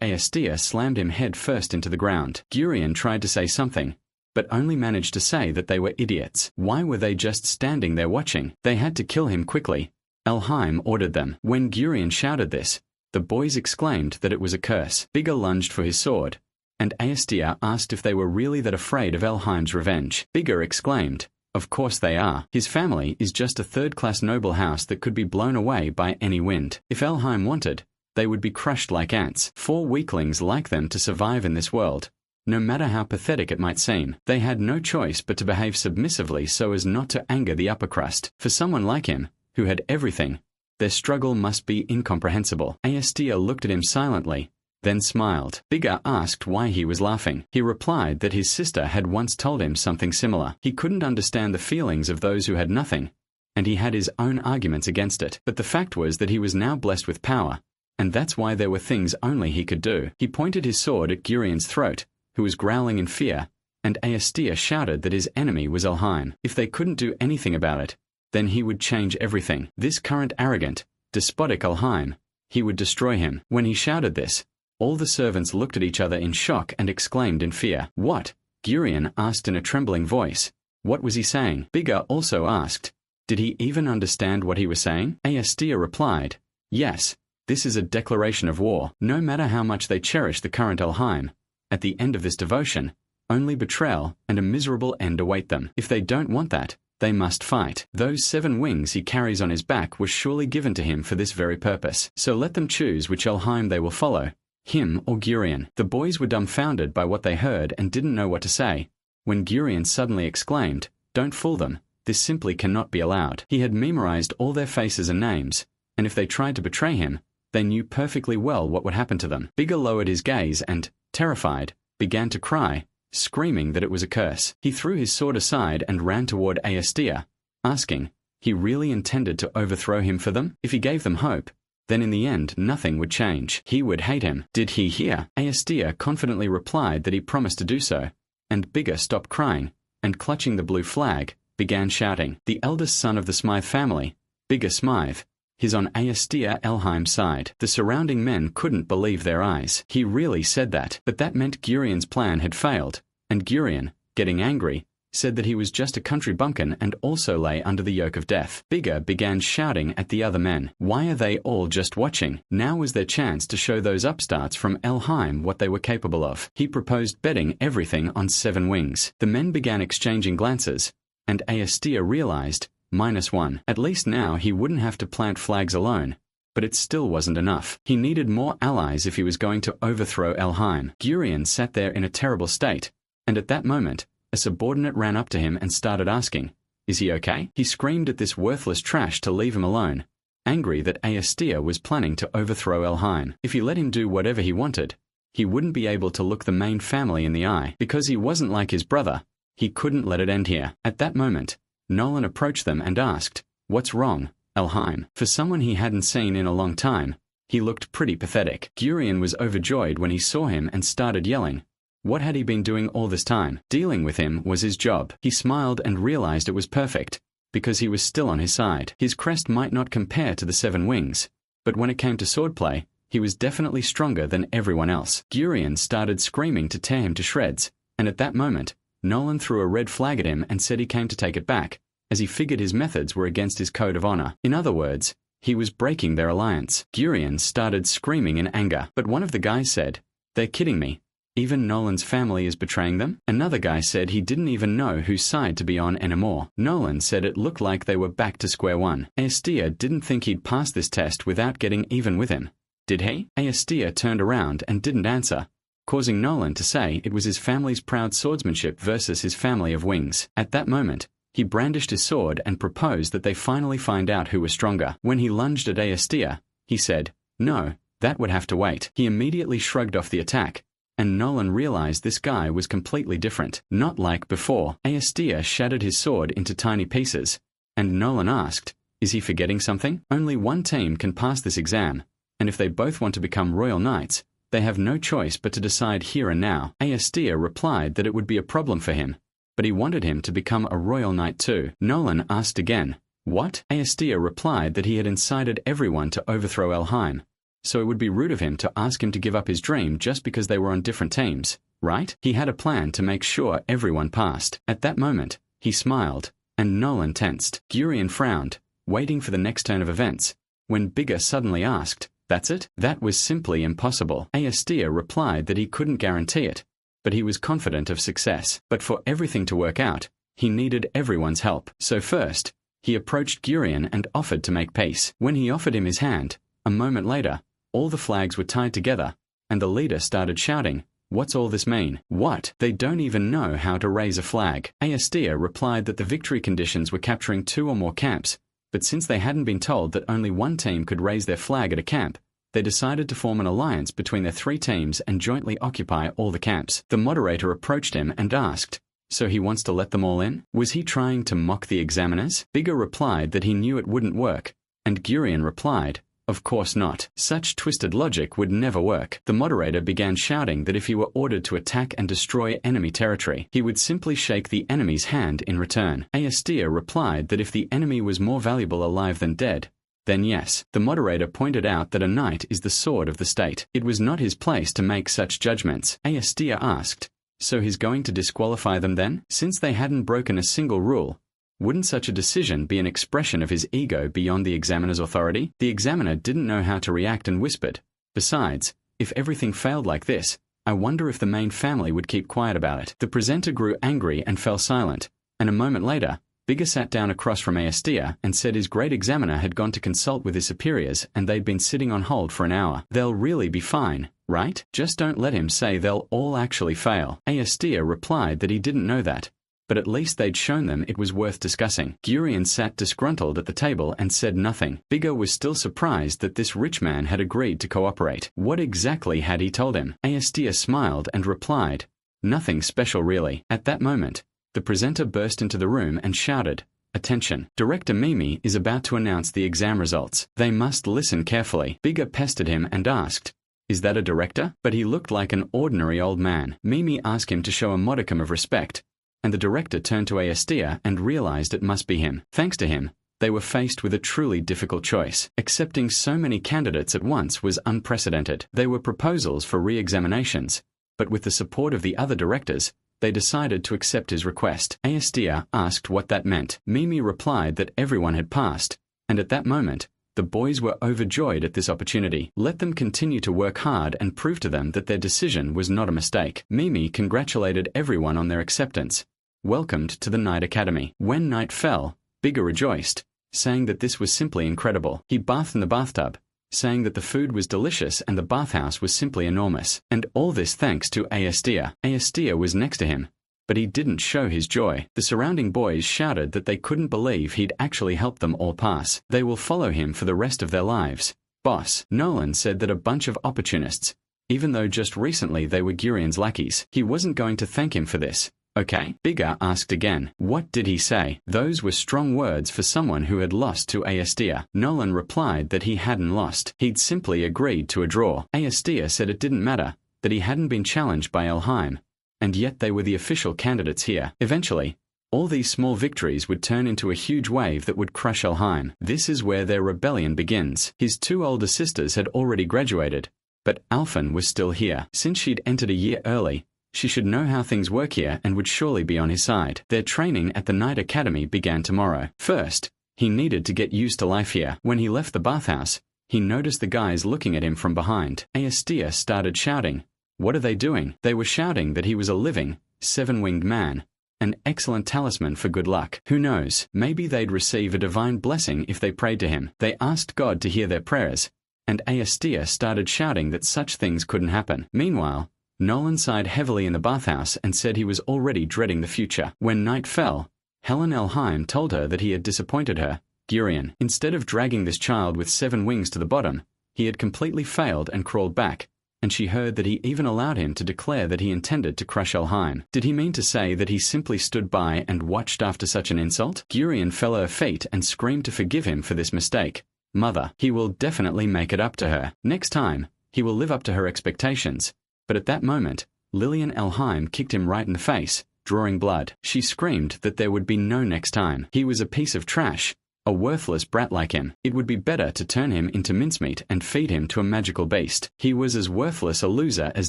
Asura slammed him head first into the ground. Gurion tried to say something, but only managed to say that they were idiots. Why were they just standing there watching? They had to kill him quickly. Elheim ordered them. When Gurion shouted this, the boys exclaimed that it was a curse. Bigger lunged for his sword, and Asura asked if they were really that afraid of Elheim's revenge. Bigger exclaimed, "Of course they are. His family is just a third-class noble house that could be blown away by any wind. If Elheim wanted, they would be crushed like ants. 4 weaklings like them to survive in this world. No matter how pathetic it might seem, they had no choice but to behave submissively so as not to anger the upper crust. For someone like him, who had everything, their struggle must be incomprehensible." Asura looked at him silently, then smiled. Bigger asked why he was laughing. He replied that his sister had once told him something similar. He couldn't understand the feelings of those who had nothing, and he had his own arguments against it. But the fact was that he was now blessed with power, and that's why there were things only he could do. He pointed his sword at Gurion's throat, who was growling in fear, and Asura shouted that his enemy was Elheim. If they couldn't do anything about it, then he would change everything. This current arrogant, despotic Elheim, he would destroy him. When he shouted this, all the servants looked at each other in shock and exclaimed in fear. "What?" Gurion asked in a trembling voice. What was he saying? Bigger also asked, did he even understand what he was saying? Asura replied, "Yes, this is a declaration of war. No matter how much they cherish the current Elheim, at the end of this devotion, only betrayal and a miserable end await them. If they don't want that, they must fight. Those 7 wings he carries on his back were surely given to him for this very purpose. So let them choose which Elheim they will follow, him or Gurion." The boys were dumbfounded by what they heard and didn't know what to say, when Gurion suddenly exclaimed, "Don't fool them. This simply cannot be allowed." He had memorized all their faces and names, and if they tried to betray him, they knew perfectly well what would happen to them. Bigger lowered his gaze and, terrified, began to cry, screaming that it was a curse. He threw his sword aside and ran toward Asura, asking, he really intended to overthrow him for them? If he gave them hope, then in the end nothing would change. He would hate him. Did he hear? Asura confidently replied that he promised to do so, and Bigger stopped crying, and clutching the blue flag, began shouting. The eldest son of the Smythe family, Bigger Smythe, is on Asura Elheim's side. The surrounding men couldn't believe their eyes. He really said that. But that meant Gurion's plan had failed, and Gurion, getting angry, said that he was just a country bumpkin and also lay under the yoke of death. Bigger began shouting at the other men. Why are they all just watching? Now was their chance to show those upstarts from Elheim what they were capable of. He proposed betting everything on 7 wings. The men began exchanging glances, and Asura realized, -1. At least now he wouldn't have to plant flags alone, but it still wasn't enough. He needed more allies if he was going to overthrow Elheim. Gurion sat there in a terrible state, and at that moment, a subordinate ran up to him and started asking, "Is he okay?" He screamed at this worthless trash to leave him alone, angry that Asura was planning to overthrow Elheim. If he let him do whatever he wanted, he wouldn't be able to look the main family in the eye. Because he wasn't like his brother, He couldn't let it end here. At that moment, Nolan approached them and asked, "What's wrong, Elheim?" For someone he hadn't seen in a long time, he looked pretty pathetic. Gurion was overjoyed when he saw him and started yelling. What had he been doing all this time? Dealing with him was his job. He smiled and realized it was perfect, because he was still on his side. His crest might not compare to the 7 wings, but when it came to swordplay, he was definitely stronger than everyone else. Gurion started screaming to tear him to shreds, and at that moment, Nolan threw a red flag at him and said he came to take it back, as he figured his methods were against his code of honor. In other words, he was breaking their alliance. Gurion started screaming in anger, but one of the guys said, "They're kidding me. Even Nolan's family is betraying them?" Another guy said he didn't even know whose side to be on anymore. Nolan said it looked like they were back to square one. Aestia didn't think he'd pass this test without getting even with him. Did he? Aestia turned around and didn't answer, causing Nolan to say it was his family's proud swordsmanship versus his family of wings. At that moment, he brandished his sword and proposed that they finally find out who was stronger. When he lunged at Aestia, he said, "No, that would have to wait." He immediately shrugged off the attack, and Nolan realized this guy was completely different. Not like before. Aestia shattered his sword into tiny pieces, and Nolan asked, "Is he forgetting something?" Only one team can pass this exam, and if they both want to become royal knights, they have no choice but to decide here and now. Aestia replied that it would be a problem for him, but he wanted him to become a royal knight too. Nolan asked again, "What?" Aestia replied that he had incited everyone to overthrow Elheim, so it would be rude of him to ask him to give up his dream just because they were on different teams, right? He had a plan to make sure everyone passed. At that moment, he smiled, and Nolan tensed. Gurion frowned, waiting for the next turn of events, when Bigger suddenly asked, "That's it?" That was simply impossible. Aestia replied that he couldn't guarantee it, but he was confident of success. But for everything to work out, he needed everyone's help. So first, he approached Gurion and offered to make peace. When he offered him his hand, a moment later, all the flags were tied together, and the leader started shouting, "What's all this mean? What? They don't even know how to raise a flag." Aestia replied that the victory conditions were capturing 2 or more camps, but since they hadn't been told that only one team could raise their flag at a camp, they decided to form an alliance between their 3 teams and jointly occupy all the camps. The moderator approached him and asked, "So he wants to let them all in?" Was he trying to mock the examiners? Bigger replied that he knew it wouldn't work, and Gurion replied, "Of course not. Such twisted logic would never work." The moderator began shouting that if he were ordered to attack and destroy enemy territory, he would simply shake the enemy's hand in return. Aestia replied that if the enemy was more valuable alive than dead, then yes. The moderator pointed out that a knight is the sword of the state. It was not his place to make such judgments. Aestia asked, "So he's going to disqualify them then?" Since they hadn't broken a single rule, wouldn't such a decision be an expression of his ego beyond the examiner's authority? The examiner didn't know how to react and whispered, "Besides, if everything failed like this, I wonder if the main family would keep quiet about it." The presenter grew angry and fell silent, and a moment later, Bigger sat down across from Aestia and said his great examiner had gone to consult with his superiors and they'd been sitting on hold for an hour. "They'll really be fine, right? Just don't let him say they'll all actually fail." Aestia replied that he didn't know that, but at least they'd shown them it was worth discussing. Gurion sat disgruntled at the table and said nothing. Bigger was still surprised that this rich man had agreed to cooperate. What exactly had he told him? Aestia smiled and replied, "Nothing special really." At that moment, the presenter burst into the room and shouted, "Attention! Director Mimi is about to announce the exam results. They must listen carefully." Bigger pestered him and asked, "Is that a director?" But he looked like an ordinary old man. Mimi asked him to show a modicum of respect, and the director turned to Aestia and realized it must be him. Thanks to him, they were faced with a truly difficult choice. Accepting so many candidates at once was unprecedented. They were proposals for re-examinations, but with the support of the other directors, they decided to accept his request. Aestia asked what that meant. Mimi replied that everyone had passed, and at that moment, the boys were overjoyed at this opportunity. Let them continue to work hard and prove to them that their decision was not a mistake. Mimi congratulated everyone on their acceptance, welcomed to the Knight Academy. When night fell, Bigger rejoiced, saying that this was simply incredible. He bathed in the bathtub, saying that the food was delicious and the bathhouse was simply enormous. And all this thanks to Aestia. Aestia was next to him, but he didn't show his joy. The surrounding boys shouted that they couldn't believe he'd actually helped them all pass. They will follow him for the rest of their lives. Boss. Nolan said that a bunch of opportunists, even though just recently they were Gurion's lackeys. He wasn't going to thank him for this. Okay? Bigger asked again. What did he say? Those were strong words for someone who had lost to Astia. Nolan replied that he hadn't lost. He'd simply agreed to a draw. Astia said it didn't matter, that he hadn't been challenged by Elheim, and yet they were the official candidates here. Eventually, all these small victories would turn into a huge wave that would crush Elheim. This is where their rebellion begins. His two older sisters had already graduated, but Alphen was still here. Since she'd entered a year early, she should know how things work here and would surely be on his side. Their training at the Night Academy began tomorrow. First, he needed to get used to life here. When he left the bathhouse, he noticed the guys looking at him from behind. Astia started shouting. What are they doing? They were shouting that he was a living, seven-winged man, an excellent talisman for good luck. Who knows, maybe they'd receive a divine blessing if they prayed to him. They asked God to hear their prayers, and Astia started shouting that such things couldn't happen. Meanwhile, Nolan sighed heavily in the bathhouse and said he was already dreading the future. When night fell, Helen Elheim told her that he had disappointed her. Gurion, instead of dragging this child with 7 wings to the bottom, he had completely failed and crawled back, and she heard that he even allowed him to declare that he intended to crush Elheim. Did he mean to say that he simply stood by and watched after such an insult? Gurion fell at her feet and screamed to forgive him for this mistake. Mother, he will definitely make it up to her. Next time, he will live up to her expectations. But at that moment, Lillian Elheim kicked him right in the face, drawing blood. She screamed that there would be no next time. He was a piece of trash, a worthless brat like him. It would be better to turn him into mincemeat and feed him to a magical beast. He was as worthless a loser as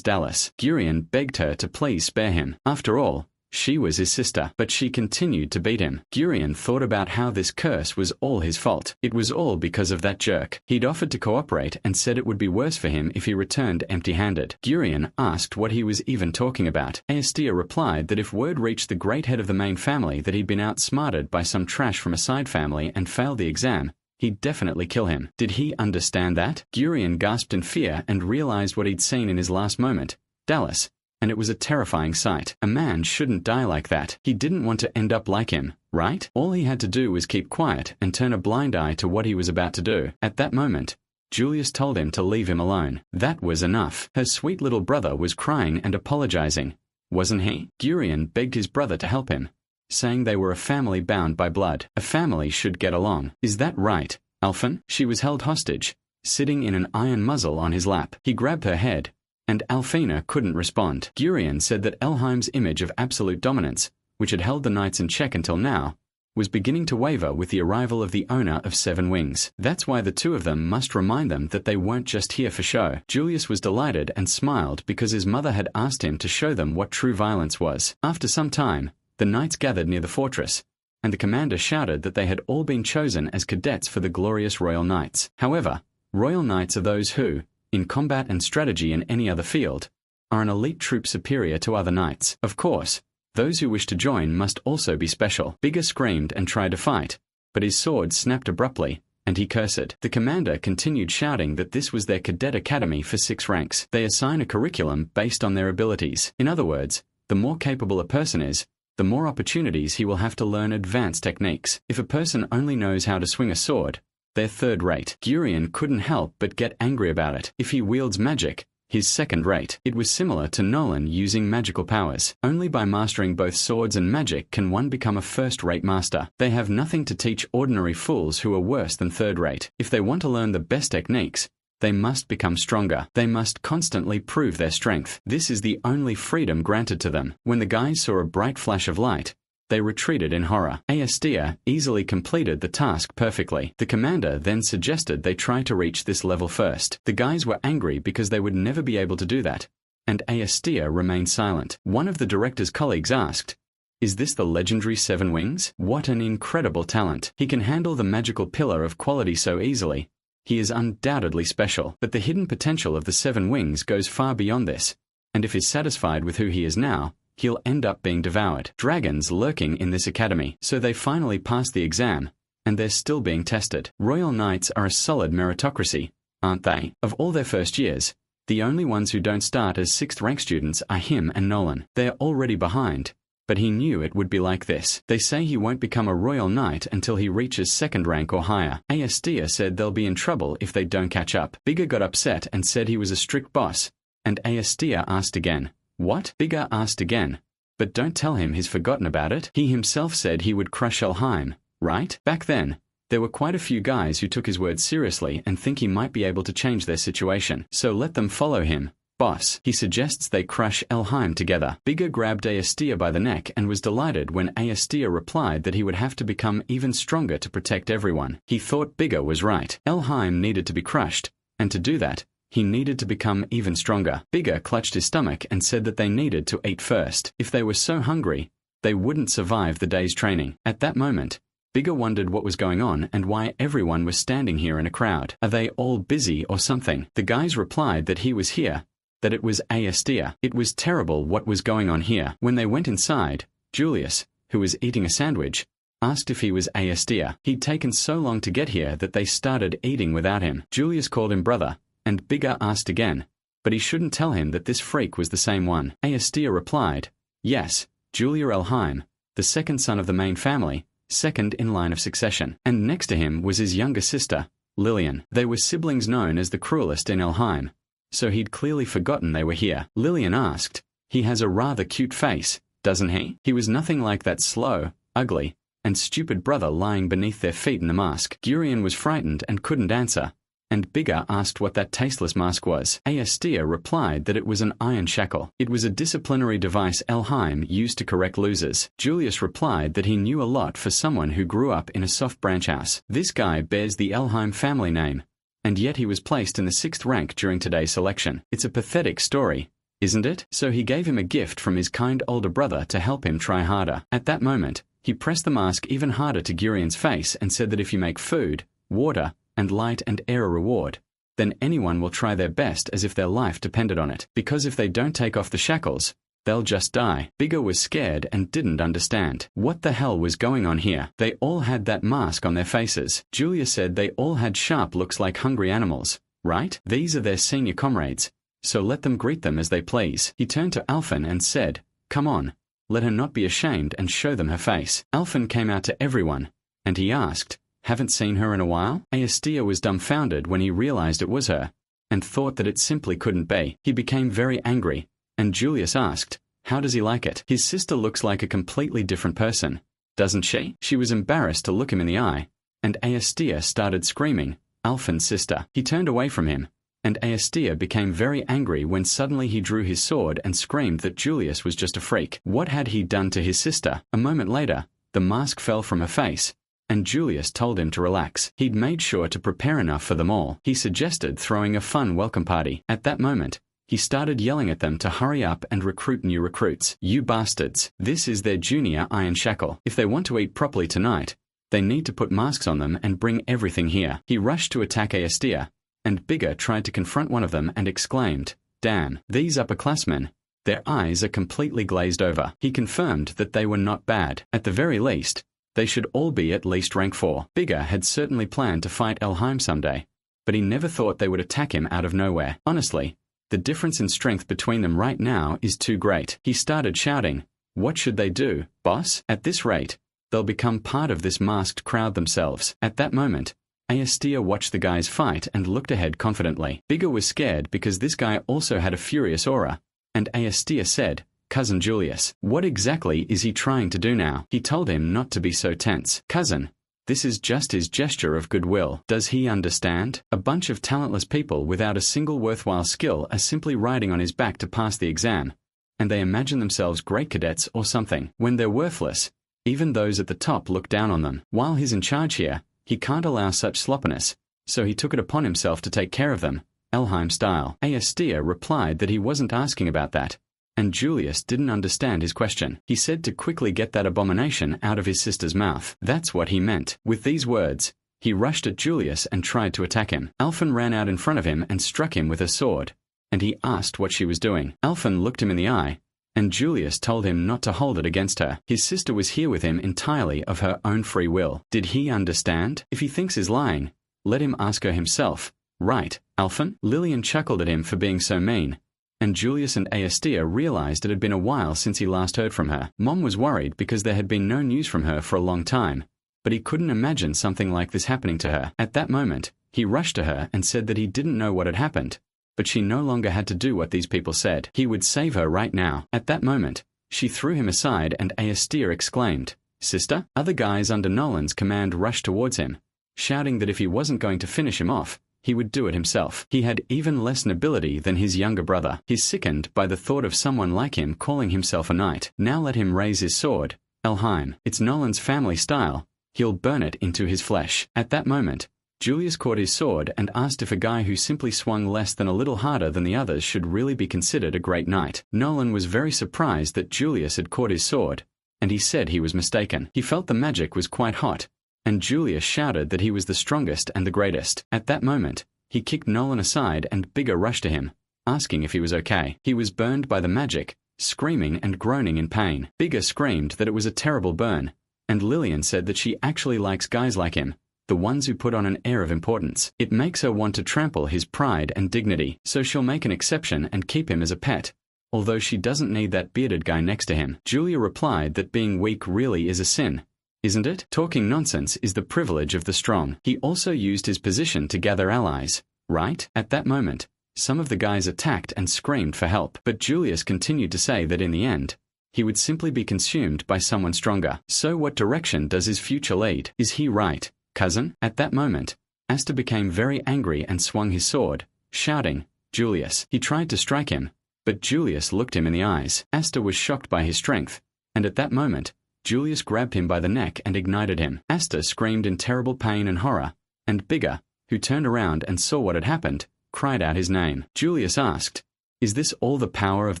Dallas. Gurion begged her to please spare him. After all, she was his sister, but she continued to beat him. Gurion thought about how this curse was all his fault. It was all because of that jerk. He'd offered to cooperate and said it would be worse for him if he returned empty-handed. Gurion asked what he was even talking about. Astia replied that if word reached the great head of the main family that he'd been outsmarted by some trash from a side family and failed the exam, he'd definitely kill him. Did he understand that? Gurion gasped in fear and realized what he'd seen in his last moment. Dallas. And it was a terrifying sight. A man shouldn't die like that. He didn't want to end up like him, right? All he had to do was keep quiet and turn a blind eye to what he was about to do. At that moment, Julius told him to leave him alone. That was enough. Her sweet little brother was crying and apologizing, wasn't he? Gurion begged his brother to help him, saying they were a family bound by blood. A family should get along. Is that right, Alphen? She was held hostage, sitting in an iron muzzle on his lap. He grabbed her head, and Alphina couldn't respond. Gurion said that Elheim's image of absolute dominance, which had held the knights in check until now, was beginning to waver with the arrival of the owner of 7 wings. That's why the two of them must remind them that they weren't just here for show. Julius was delighted and smiled because his mother had asked him to show them what true violence was. After some time, the knights gathered near the fortress, and the commander shouted that they had all been chosen as cadets for the glorious Royal Knights. However, Royal Knights are those who, in combat and strategy in any other field, are an elite troop superior to other knights. Of course, those who wish to join must also be special. Bigger screamed and tried to fight, but his sword snapped abruptly, and he cursed. The commander continued shouting that this was their cadet academy for 6 ranks. They assign a curriculum based on their abilities. In other words, the more capable a person is, the more opportunities he will have to learn advanced techniques. If a person only knows how to swing a sword, they're third-rate. Gurion couldn't help but get angry about it. If he wields magic, he's second-rate. It was similar to Nolan using magical powers. Only by mastering both swords and magic can one become a first-rate master. They have nothing to teach ordinary fools who are worse than third-rate. If they want to learn the best techniques, they must become stronger. They must constantly prove their strength. This is the only freedom granted to them. When the guys saw a bright flash of light, they retreated in horror. Astia easily completed the task perfectly. The commander then suggested they try to reach this level first. The guys were angry because they would never be able to do that, and Astia remained silent. One of the director's colleagues asked, "Is this the legendary 7 wings? What an incredible talent. He can handle the magical pillar of quality so easily. He is undoubtedly special, but the hidden potential of the 7 wings goes far beyond this, and if he's satisfied with who he is now, he'll end up being devoured. Dragons lurking in this academy." So they finally passed the exam, and they're still being tested. Royal Knights are a solid meritocracy, aren't they? Of all their first years, the only ones who don't start as 6th rank students are him and Nolan. They're already behind, but he knew it would be like this. They say he won't become a Royal Knight until he reaches 2nd rank or higher. Astia said they'll be in trouble if they don't catch up. Bigger got upset and said he was a strict boss, and Astia asked again. What? Bigger asked again, But don't tell him he's forgotten about it. He himself said he would crush Elheim, right? Back then, there were quite a few guys who took his words seriously and think he might be able to change their situation. So let them follow him. Boss, he suggests they crush Elheim together. Bigger grabbed Aestia by the neck and was delighted when Aestia replied that he would have to become even stronger to protect everyone. He thought Bigger was right. Elheim needed to be crushed, and to do that, he needed to become even stronger. Bigger clutched his stomach and said that they needed to eat first. If they were so hungry, they wouldn't survive the day's training. At that moment, Bigger wondered what was going on and why everyone was standing here in a crowd. Are they all busy or something? The guys replied that he was here, that it was Aestia. It was terrible what was going on here. When they went inside, Julius, who was eating a sandwich, asked if he was Aestia. He'd taken so long to get here that they started eating without him. Julius called him brother, and Bigger asked again, but he shouldn't tell him that this freak was the same one. Aestia replied, yes, Julia Elheim, the second son of the main family, second in line of succession. And next to him was his younger sister, Lillian. They were siblings known as the cruelest in Elheim, so he'd clearly forgotten they were here. Lillian asked, he has a rather cute face, doesn't he? He was nothing like that slow, ugly, and stupid brother lying beneath their feet in the mask. Gurion was frightened and couldn't answer, and Bigger asked what that tasteless mask was. Aestia replied that it was an iron shackle. It was a disciplinary device Elheim used to correct losers. Julius replied that he knew a lot for someone who grew up in a soft branch house. This guy bears the Elheim family name, and yet he was placed in the 6th rank during today's selection. It's a pathetic story, isn't it? So he gave him a gift from his kind older brother to help him try harder. At that moment, he pressed the mask even harder to Gurion's face and said that if you make food, water, and light and air a reward, then anyone will try their best as if their life depended on it. Because if they don't take off the shackles, they'll just die. Bigger was scared and didn't understand. What the hell was going on here? They all had that mask on their faces. Julia said they all had sharp looks like hungry animals, right? These are their senior comrades, so let them greet them as they please. He turned to Alphen and said, come on, let her not be ashamed and show them her face. Alphen came out to everyone, and he asked, haven't seen her in a while? Aestia was dumbfounded when he realized it was her, and thought that it simply couldn't be. He became very angry, and Julius asked, how does he like it? His sister looks like a completely different person, doesn't she? She was embarrassed to look him in the eye, and Aestia started screaming, Alphen's sister. He turned away from him, and Aestia became very angry when suddenly he drew his sword and screamed that Julius was just a freak. What had he done to his sister? A moment later, the mask fell from her face, and Julius told him to relax. He'd made sure to prepare enough for them all. He suggested throwing a fun welcome party. At that moment, he started yelling at them to hurry up and recruit new recruits. You bastards, this is their junior iron shackle. If they want to eat properly tonight, they need to put masks on them and bring everything here. He rushed to attack Aestia, and Bigger tried to confront one of them and exclaimed, damn, these upperclassmen, their eyes are completely glazed over. He confirmed that they were not bad. At the very least, they should all be at least rank 4. Bigger had certainly planned to fight Elheim someday, but he never thought they would attack him out of nowhere. Honestly, the difference in strength between them right now is too great. He started shouting, what should they do, boss? At this rate, they'll become part of this masked crowd themselves. At that moment, Aestia watched the guys fight and looked ahead confidently. Bigger was scared because this guy also had a furious aura, and Aestia said, Cousin Julius, what exactly is he trying to do now? He told him not to be so tense. Cousin, this is just his gesture of goodwill. Does he understand? A bunch of talentless people without a single worthwhile skill are simply riding on his back to pass the exam, and they imagine themselves great cadets or something. When they're worthless, even those at the top look down on them. While he's in charge here, he can't allow such sloppiness, so he took it upon himself to take care of them, Elheim style. Aestia replied that he wasn't asking about that, and Julius didn't understand his question. He said to quickly get that abomination out of his sister's mouth. That's what he meant. With these words, he rushed at Julius and tried to attack him. Alphen ran out in front of him and struck him with her sword, and he asked what she was doing. Alphen looked him in the eye, and Julius told him not to hold it against her. His sister was here with him entirely of her own free will. Did he understand? If he thinks he's lying, let him ask her himself. Right, Alphen? Lillian chuckled at him for being so mean, and Julius and Aestia realized it had been a while since he last heard from her. Mom was worried because there had been no news from her for a long time, but he couldn't imagine something like this happening to her. At that moment, he rushed to her and said that he didn't know what had happened, but she no longer had to do what these people said. He would save her right now. At that moment, She threw him aside and Aestir exclaimed, "Sister?" Other guys under Nolan's command rushed towards him, shouting that if he wasn't going to finish him off, he would do it himself. He had even less nobility than his younger brother. He's sickened by the thought of someone like him calling himself a knight. Now let him raise his sword. Elheim. It's Nolan's family style. He'll burn it into his flesh. At that moment, Julius caught his sword and asked if a guy who simply swung less than a little harder than the others should really be considered a great knight. Nolan was very surprised that Julius had caught his sword, and he said he was mistaken. He felt the magic was quite hot, and Julius shouted that he was the strongest and the greatest. At that moment, he kicked Nolan aside and Bigger rushed to him, asking if he was okay. He was burned by the magic, screaming and groaning in pain. Bigger screamed that it was a terrible burn, and Lillian said that she actually likes guys like him, the ones who put on an air of importance. It makes her want to trample his pride and dignity, so she'll make an exception and keep him as a pet, although she doesn't need that bearded guy next to him. Julia replied that being weak really is a sin, isn't it? Talking nonsense is the privilege of the strong. He also used his position to gather allies, right? At that moment, some of the guys attacked and screamed for help, but Julius continued to say that in the end, he would simply be consumed by someone stronger. So what direction does his future lead? Is he right, cousin? At that moment, Asta became very angry and swung his sword, shouting, "Julius!" He tried to strike him, but Julius looked him in the eyes. Asta was shocked by his strength, and at that moment, Julius grabbed him by the neck and ignited him. Asta screamed in terrible pain and horror, and Bigger, who turned around and saw what had happened, cried out his name. Julius asked, "Is this all the power of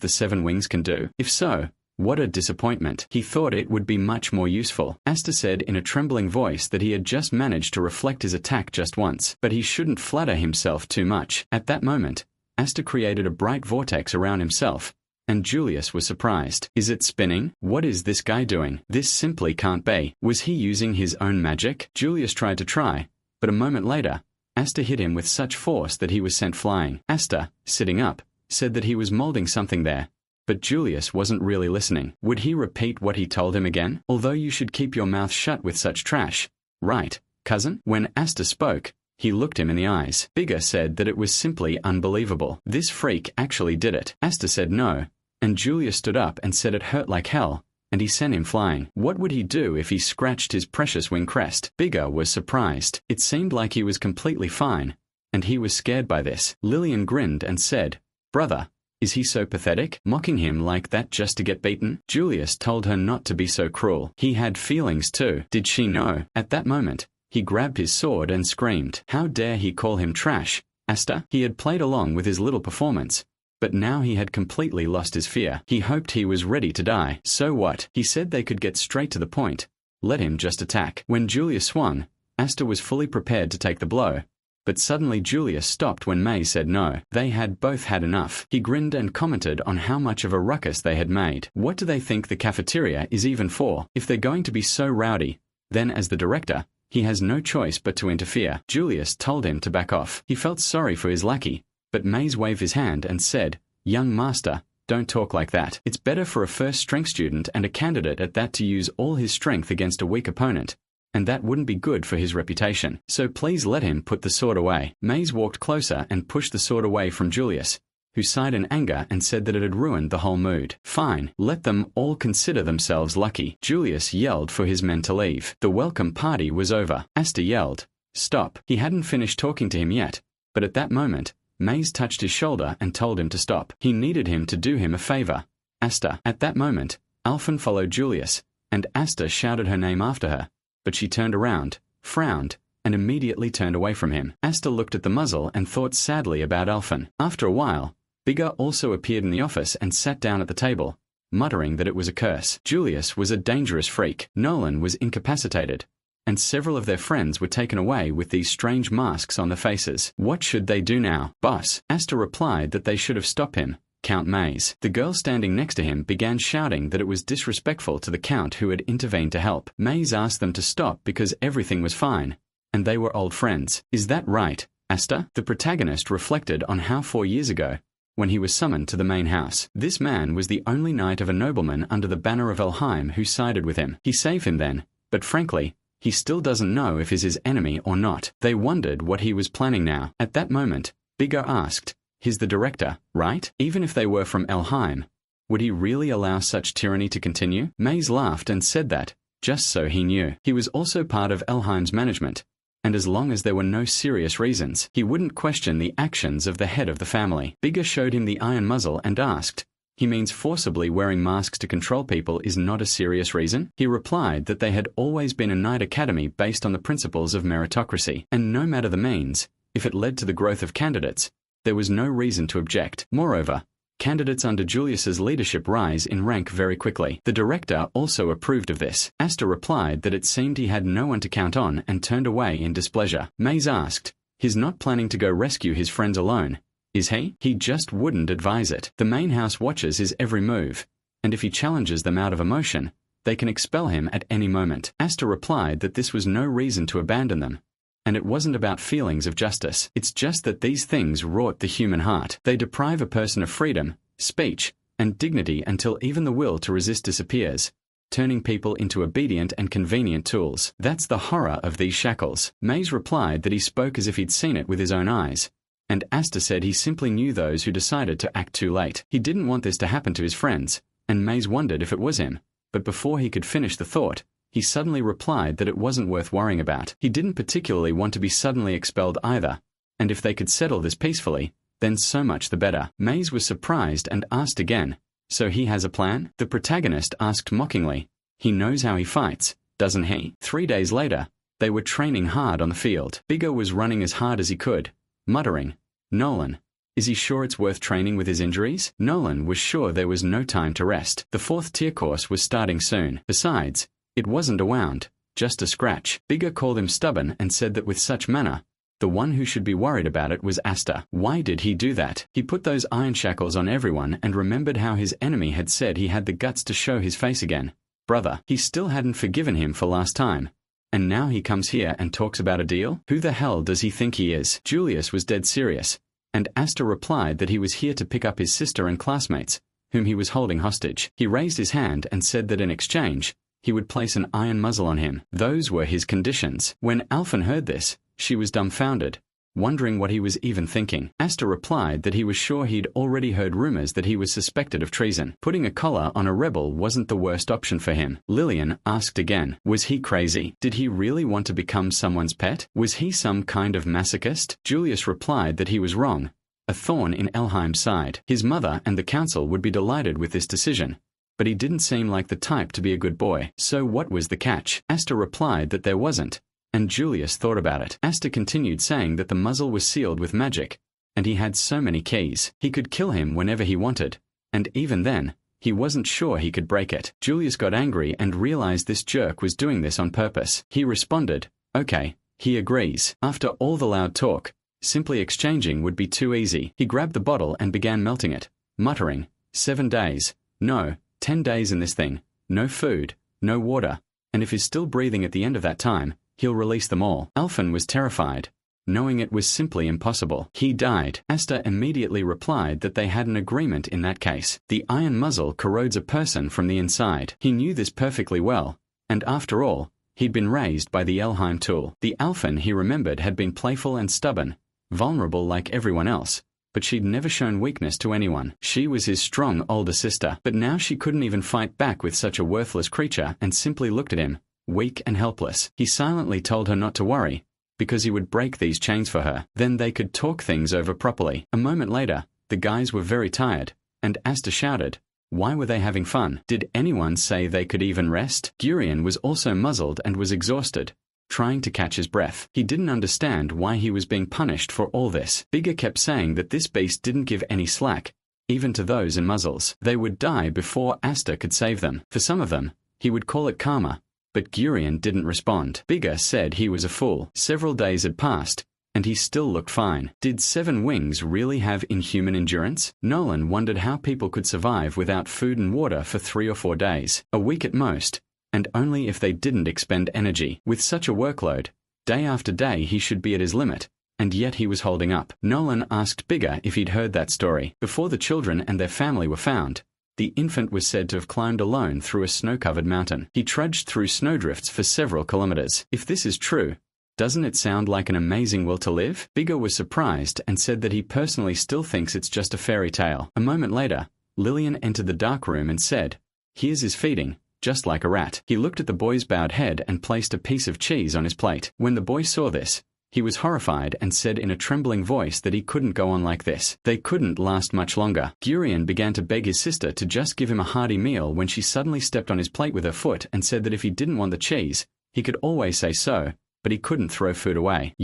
the 7 wings can do? If so, what a disappointment." He thought it would be much more useful. Asta said in a trembling voice that he had just managed to reflect his attack just once, but he shouldn't flatter himself too much. At that moment, Asta created a bright vortex around himself, and Julius was surprised. Is it spinning? What is this guy doing? This simply can't be. Was he using his own magic? Julius tried to try, but a moment later, Asta hit him with such force that he was sent flying. Asta, sitting up, said that he was molding something there, but Julius wasn't really listening. Would he repeat what he told him again? Although you should keep your mouth shut with such trash. Right, cousin? When Asta spoke, he looked him in the eyes. Bigger said that it was simply unbelievable. This freak actually did it. Asta said no, and Julius stood up and said it hurt like hell, and he sent him flying. What would he do if he scratched his precious wing crest? Bigger was surprised. It seemed like he was completely fine, and he was scared by this. Lillian grinned and said, "Brother, is he so pathetic? Mocking him like that just to get beaten?" Julius told her not to be so cruel. He had feelings too. Did she know? At that moment, he grabbed his sword and screamed. How dare he call him trash? Asta? He had played along with his little performance, but now he had completely lost his fear. He hoped he was ready to die. So what? He said they could get straight to the point. Let him just attack. When Julius swung, Asta was fully prepared to take the blow, but suddenly Julius stopped when May said no. They had both had enough. He grinned and commented on how much of a ruckus they had made. What do they think the cafeteria is even for? If they're going to be so rowdy, then as the director, he has no choice but to interfere. Julius told him to back off. He felt sorry for his lackey, but Mays waved his hand and said, "Young master, don't talk like that. It's better for a first strength student and a candidate at that to use all his strength against a weak opponent, and that wouldn't be good for his reputation. So please let him put the sword away." Mays walked closer and pushed the sword away from Julius, who sighed in anger and said that it had ruined the whole mood. Fine, let them all consider themselves lucky. Julius yelled for his men to leave. The welcome party was over. Asta yelled, "Stop." He hadn't finished talking to him yet, but at that moment, Mays touched his shoulder and told him to stop. He needed him to do him a favor. Asta. At that moment, Alphen followed Julius, and Asta shouted her name after her, but she turned around, frowned, and immediately turned away from him. Asta looked at the muzzle and thought sadly about Alphen. After a while, Bigger also appeared in the office and sat down at the table, muttering that it was a curse. Julius was a dangerous freak. Nolan was incapacitated, and several of their friends were taken away with these strange masks on their faces. What should they do now? Boss, Asta replied that they should have stopped him. Count Mays. The girl standing next to him began shouting that it was disrespectful to the Count who had intervened to help. Mays asked them to stop because everything was fine, and they were old friends. Is that right, Asta? The protagonist reflected on how 4 years ago, when he was summoned to the main house, this man was the only knight of a nobleman under the banner of Elheim who sided with him. He saved him then, but frankly, he still doesn't know if he's his enemy or not. They wondered what he was planning now. At that moment, Bigger asked, "He's the director, right?" Even if they were from Elheim, Would he really allow such tyranny to continue? Maze laughed and said that, just so he knew, he was also part of Elheim's management, and as long as there were no serious reasons, he wouldn't question the actions of the head of the family. Bigger showed him the iron muzzle and asked, "He means forcibly wearing masks to control people is not a serious reason?" He replied that they had always been a knight academy based on the principles of meritocracy, and no matter the means, if it led to the growth of candidates, there was no reason to object. Moreover, candidates under Julius's leadership rise in rank very quickly. The director also approved of this. Asta replied that it seemed he had no one to count on and turned away in displeasure. Maze asked, "He's not planning to go rescue his friends alone, is he?" He just wouldn't advise it. The main house watches his every move, and if he challenges them out of emotion, they can expel him at any moment. Asta replied that this was no reason to abandon them, and it wasn't about feelings of justice. It's just that these things wrought the human heart. They deprive a person of freedom, speech, and dignity until even the will to resist disappears, turning people into obedient and convenient tools. That's the horror of these shackles. Maze replied that he spoke as if he'd seen it with his own eyes, and Asta said he simply knew those who decided to act too late. He didn't want this to happen to his friends, and Maze wondered if it was him, but before he could finish the thought, he suddenly replied that it wasn't worth worrying about. He didn't particularly want to be suddenly expelled either, and if they could settle this peacefully, then so much the better. Maze was surprised and asked again, "So he has a plan?" The protagonist asked mockingly, "He knows how he fights, doesn't he?" 3 days later, they were training hard on the field. Bigger was running as hard as he could, muttering, "Nolan, is he sure it's worth training with his injuries?" Nolan was sure there was no time to rest. The 4th tier course was starting soon. Besides, it wasn't a wound, just a scratch. Bigger called him stubborn and said that with such manner, the one who should be worried about it was Asta. Why did he do that? He put those iron shackles on everyone and remembered how his enemy had said he had the guts to show his face again. Brother, he still hadn't forgiven him for last time, and now he comes here and talks about a deal? Who the hell does he think he is? Julius was dead serious, and Asta replied that he was here to pick up his sister and classmates, whom he was holding hostage. He raised his hand and said that in exchange, he would place an iron muzzle on him. Those were his conditions. When Alphen heard this, she was dumbfounded, wondering what he was even thinking. Asta replied that he was sure he'd already heard rumors that he was suspected of treason. Putting a collar on a rebel wasn't the worst option for him. Lillian asked again, was he crazy? Did he really want to become someone's pet? Was he some kind of masochist? Julius replied that he was wrong, a thorn in Elheim's side. His mother and the council would be delighted with this decision, but he didn't seem like the type to be a good boy. So what was the catch? Asta replied that there wasn't, and Julius thought about it. Asta continued saying that the muzzle was sealed with magic, and he had so many keys. He could kill him whenever he wanted, and even then, he wasn't sure he could break it. Julius got angry and realized this jerk was doing this on purpose. He responded, okay, he agrees. After all the loud talk, simply exchanging would be too easy. He grabbed the bottle and began melting it, muttering, 7 days, no, 10 days in this thing, no food, no water, and if he's still breathing at the end of that time, he'll release them all. Alphen was terrified, knowing it was simply impossible. He died. Asta immediately replied that they had an agreement in that case. The iron muzzle corrodes a person from the inside. He knew this perfectly well, and after all, he'd been raised by the Elheim tool. The Alphen he remembered had been playful and stubborn, vulnerable like everyone else, but she'd never shown weakness to anyone. She was his strong older sister, but now she couldn't even fight back with such a worthless creature and simply looked at him, weak and helpless. He silently told her not to worry, because he would break these chains for her. Then they could talk things over properly. A moment later, the guys were very tired, and Asta shouted, why were they having fun? Did anyone say they could even rest? Gurion was also muzzled and was exhausted, trying to catch his breath. He didn't understand why he was being punished for all this. Bigger kept saying that this beast didn't give any slack, even to those in muzzles. They would die before Asta could save them. For some of them, he would call it karma, but Gurion didn't respond. Bigger said he was a fool. Several days had passed, and he still looked fine. Did 7 wings really have inhuman endurance? Nolan wondered how people could survive without food and water for 3 or 4 days, a week at most, and only if they didn't expend energy. With such a workload, day after day he should be at his limit, and yet he was holding up. Nolan asked Bigger if he'd heard that story. Before the children and their family were found, the infant was said to have climbed alone through a snow-covered mountain. He trudged through snowdrifts for several kilometers. If this is true, doesn't it sound like an amazing will to live? Bigger was surprised and said that he personally still thinks it's just a fairy tale. A moment later, Lillian entered the dark room and said, "Here's his feeding, just like a rat." He looked at the boy's bowed head and placed a piece of cheese on his plate. When the boy saw this, he was horrified and said in a trembling voice that he couldn't go on like this. They couldn't last much longer. Gurion began to beg his sister to just give him a hearty meal when she suddenly stepped on his plate with her foot and said that if he didn't want the cheese, he could always say so, but he couldn't throw food away.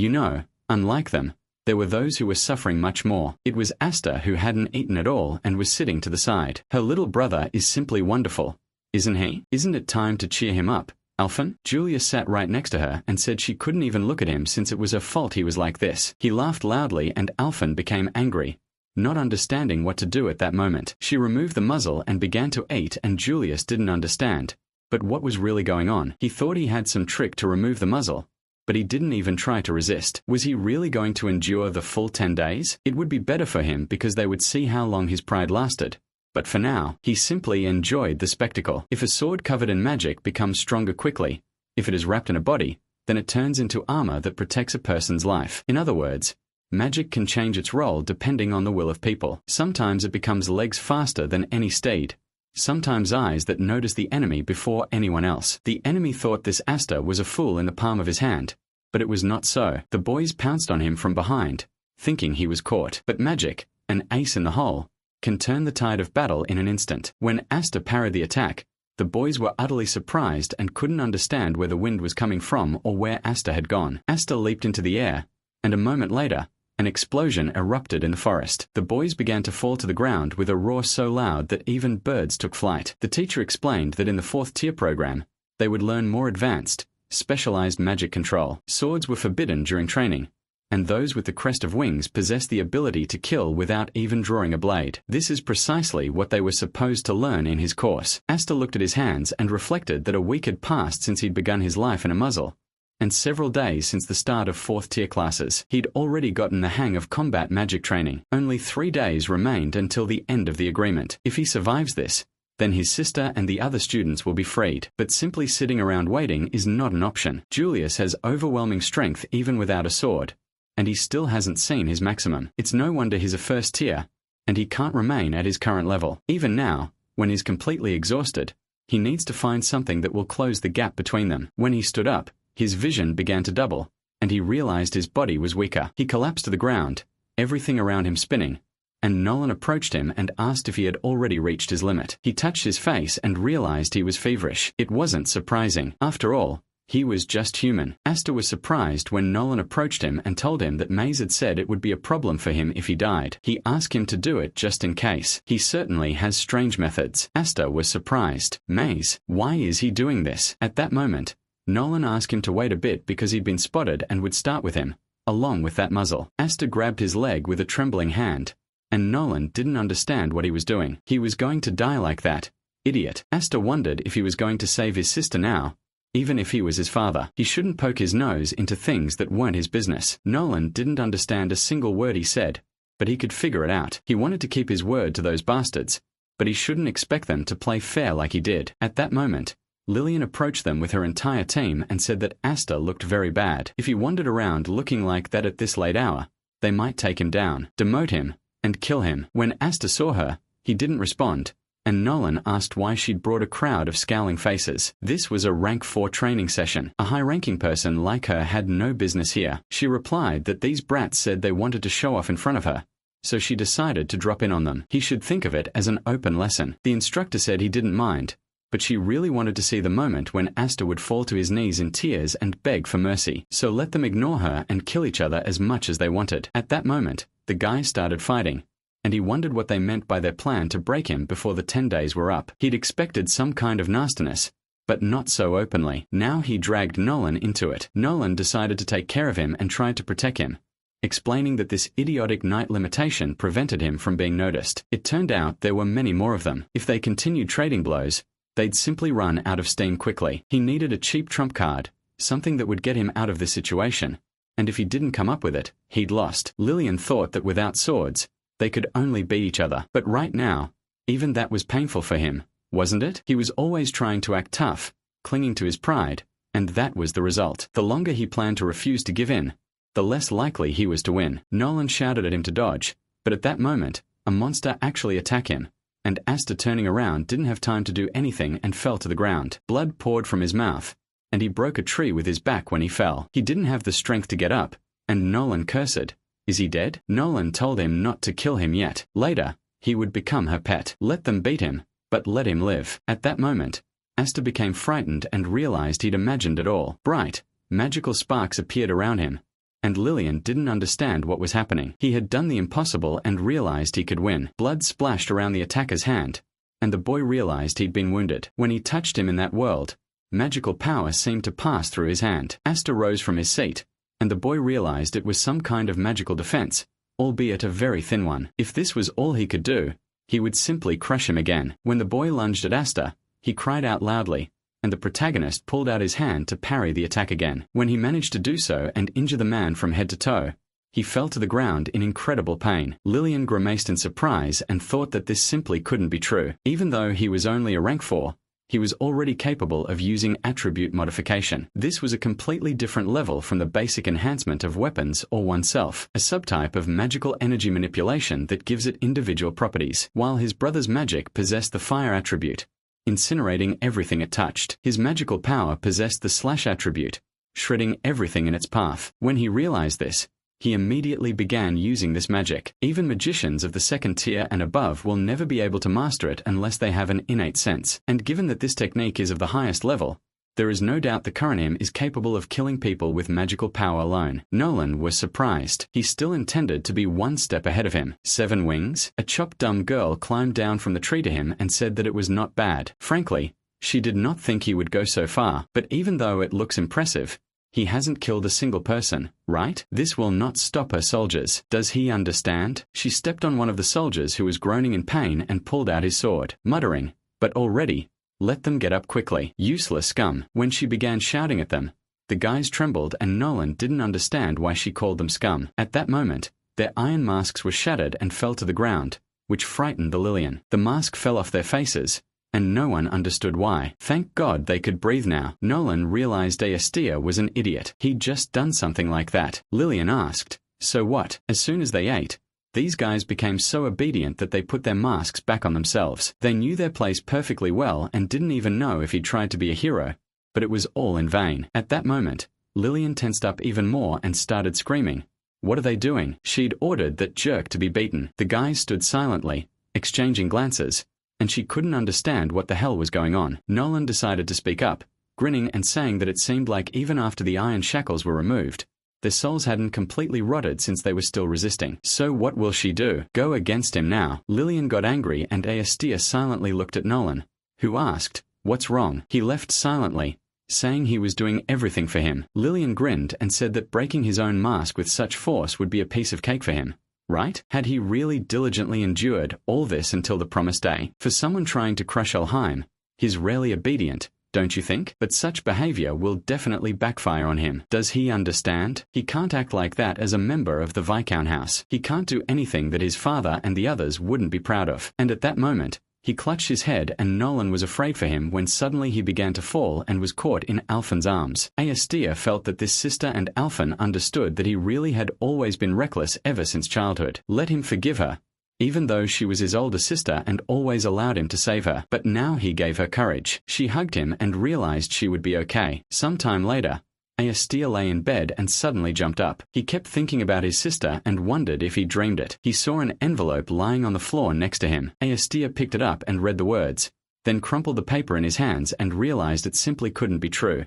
Unlike them, there were those who were suffering much more. It was Asta who hadn't eaten at all and was sitting to the side. Her little brother is simply wonderful, isn't he? Isn't it time to cheer him up, Alphen? Julia sat right next to her and said she couldn't even look at him since it was her fault he was like this. He laughed loudly and Alphen became angry, not understanding what to do at that moment. She removed the muzzle and began to eat and Julius didn't understand. But what was really going on? He thought he had some trick to remove the muzzle, but he didn't even try to resist. Was he really going to endure the full 10 days? It would be better for him because they would see how long his pride lasted. But for now, he simply enjoyed the spectacle. If a sword covered in magic becomes stronger quickly, if it is wrapped in a body, then it turns into armor that protects a person's life. In other words, magic can change its role depending on the will of people. Sometimes it becomes legs faster than any steed. Sometimes eyes that notice the enemy before anyone else. The enemy thought this Asta was a fool in the palm of his hand, but it was not so. The boys pounced on him from behind, thinking he was caught. But magic, an ace in the hole, can turn the tide of battle in an instant. When Asta parried the attack, the boys were utterly surprised and couldn't understand where the wind was coming from or where Asta had gone. Asta leaped into the air, and a moment later, an explosion erupted in the forest. The boys began to fall to the ground with a roar so loud that even birds took flight. The teacher explained that in the 4th tier program, they would learn more advanced, specialized magic control. Swords were forbidden during training, and those with the crest of wings possessed the ability to kill without even drawing a blade. This is precisely what they were supposed to learn in his course. Asta looked at his hands and reflected that a week had passed since he'd begun his life in a muzzle, and several days since the start of 4th tier classes. He'd already gotten the hang of combat magic training. Only 3 days remained until the end of the agreement. If he survives this, then his sister and the other students will be freed. But simply sitting around waiting is not an option. Julius has overwhelming strength even without a sword, and he still hasn't seen his maximum. It's no wonder he's a 1st tier, and he can't remain at his current level. Even now, when he's completely exhausted, he needs to find something that will close the gap between them. When he stood up, his vision began to double, and he realized his body was weaker. He collapsed to the ground, everything around him spinning, and Nolan approached him and asked if he had already reached his limit. He touched his face and realized he was feverish. It wasn't surprising. After all, he was just human. Asta was surprised when Nolan approached him and told him that Maze had said it would be a problem for him if he died. He asked him to do it just in case. He certainly has strange methods. Asta was surprised. Maze, why is he doing this? At that moment, Nolan asked him to wait a bit because he'd been spotted and would start with him, along with that muzzle. Asta grabbed his leg with a trembling hand, and Nolan didn't understand what he was doing. He was going to die like that. Idiot. Asta wondered if he was going to save his sister now, even if he was his father. He shouldn't poke his nose into things that weren't his business. Nolan didn't understand a single word he said, but he could figure it out. He wanted to keep his word to those bastards, but he shouldn't expect them to play fair like he did. At that moment, Lillian approached them with her entire team and said that Asta looked very bad. If he wandered around looking like that at this late hour, they might take him down, demote him, and kill him. When Asta saw her, he didn't respond, and Nolan asked why she'd brought a crowd of scowling faces. This was a rank 4 training session. A high-ranking person like her had no business here. She replied that these brats said they wanted to show off in front of her, so she decided to drop in on them. He should think of it as an open lesson. The instructor said he didn't mind, but she really wanted to see the moment when Asta would fall to his knees in tears and beg for mercy. So let them ignore her and kill each other as much as they wanted. At that moment, the guys started fighting, and he wondered what they meant by their plan to break him before the 10 days were up. He'd expected some kind of nastiness, but not so openly. Now he dragged Nolan into it. Nolan decided to take care of him and tried to protect him, explaining that this idiotic night limitation prevented him from being noticed. It turned out there were many more of them. If they continued trading blows, they'd simply run out of steam quickly. He needed a cheap trump card, something that would get him out of this situation, and if he didn't come up with it, he'd lost. Lillian thought that without swords, they could only beat each other. But right now, even that was painful for him, wasn't it? He was always trying to act tough, clinging to his pride, and that was the result. The longer he planned to refuse to give in, the less likely he was to win. Nolan shouted at him to dodge, but at that moment, a monster actually attacked him, and Asta, turning around, didn't have time to do anything and fell to the ground. Blood poured from his mouth, and he broke a tree with his back when he fell. He didn't have the strength to get up, and Nolan cursed. Is he dead? Nolan told him not to kill him yet. Later, he would become her pet. Let them beat him, but let him live. At that moment, Asta became frightened and realized he'd imagined it all. Bright, magical sparks appeared around him, and Lillian didn't understand what was happening. He had done the impossible and realized he could win. Blood splashed around the attacker's hand, and the boy realized he'd been wounded. When he touched him in that world, magical power seemed to pass through his hand. Asta rose from his seat, and the boy realized it was some kind of magical defense, albeit a very thin one. If this was all he could do, he would simply crush him again. When the boy lunged at Asta, he cried out loudly, and the protagonist pulled out his hand to parry the attack again. When he managed to do so and injure the man from head to toe, he fell to the ground in incredible pain. Lillian grimaced in surprise and thought that this simply couldn't be true. Even though he was only a rank 4, he was already capable of using attribute modification. This was a completely different level from the basic enhancement of weapons or oneself, a subtype of magical energy manipulation that gives it individual properties. While his brother's magic possessed the fire attribute, incinerating everything it touched, his magical power possessed the slash attribute, shredding everything in its path. When he realized this, he immediately began using this magic. Even magicians of the second tier and above will never be able to master it unless they have an innate sense. And given that this technique is of the highest level, there is no doubt the Kuranim is capable of killing people with magical power alone. Nolan was surprised. He still intended to be one step ahead of him. 7 wings? A chop-dumb girl climbed down from the tree to him and said that it was not bad. Frankly, she did not think he would go so far, but even though it looks impressive, he hasn't killed a single person, right? This will not stop her soldiers. Does he understand? She stepped on one of the soldiers who was groaning in pain and pulled out his sword, muttering, "But already, let them get up quickly. Useless scum." When she began shouting at them, the guys trembled and Nolan didn't understand why she called them scum. At that moment, their iron masks were shattered and fell to the ground, which frightened the Lillian. The mask fell off their faces, and no one understood why. Thank God they could breathe now. Nolan realized Astia was an idiot. He'd just done something like that. Lillian asked, "So what?" As soon as they ate, these guys became so obedient that they put their masks back on themselves. They knew their place perfectly well and didn't even know if he tried to be a hero, but it was all in vain. At that moment, Lillian tensed up even more and started screaming. What are they doing? She'd ordered that jerk to be beaten. The guys stood silently, exchanging glances, and she couldn't understand what the hell was going on. Nolan decided to speak up, grinning and saying that it seemed like even after the iron shackles were removed, their souls hadn't completely rotted since they were still resisting. So what will she do? Go against him now? Lillian got angry and Astia silently looked at Nolan, who asked, "What's wrong?" He left silently, saying he was doing everything for him. Lillian grinned and said that breaking his own mask with such force would be a piece of cake for him. Right? Had he really diligently endured all this until the promised day? For someone trying to crush Elheim, he's rarely obedient, don't you think? But such behavior will definitely backfire on him. Does he understand? He can't act like that as a member of the Viscount house. He can't do anything that his father and the others wouldn't be proud of. And at that moment, he clutched his head and Nolan was afraid for him when suddenly he began to fall and was caught in Alphen's arms. Astia felt that this sister and Alphen understood that he really had always been reckless ever since childhood. Let him forgive her, even though she was his older sister and always allowed him to save her. But now he gave her courage. She hugged him and realized she would be okay. Sometime later, Astia lay in bed and suddenly jumped up. He kept thinking about his sister and wondered if he dreamed it. He saw an envelope lying on the floor next to him. Astia picked it up and read the words, then crumpled the paper in his hands and realized it simply couldn't be true.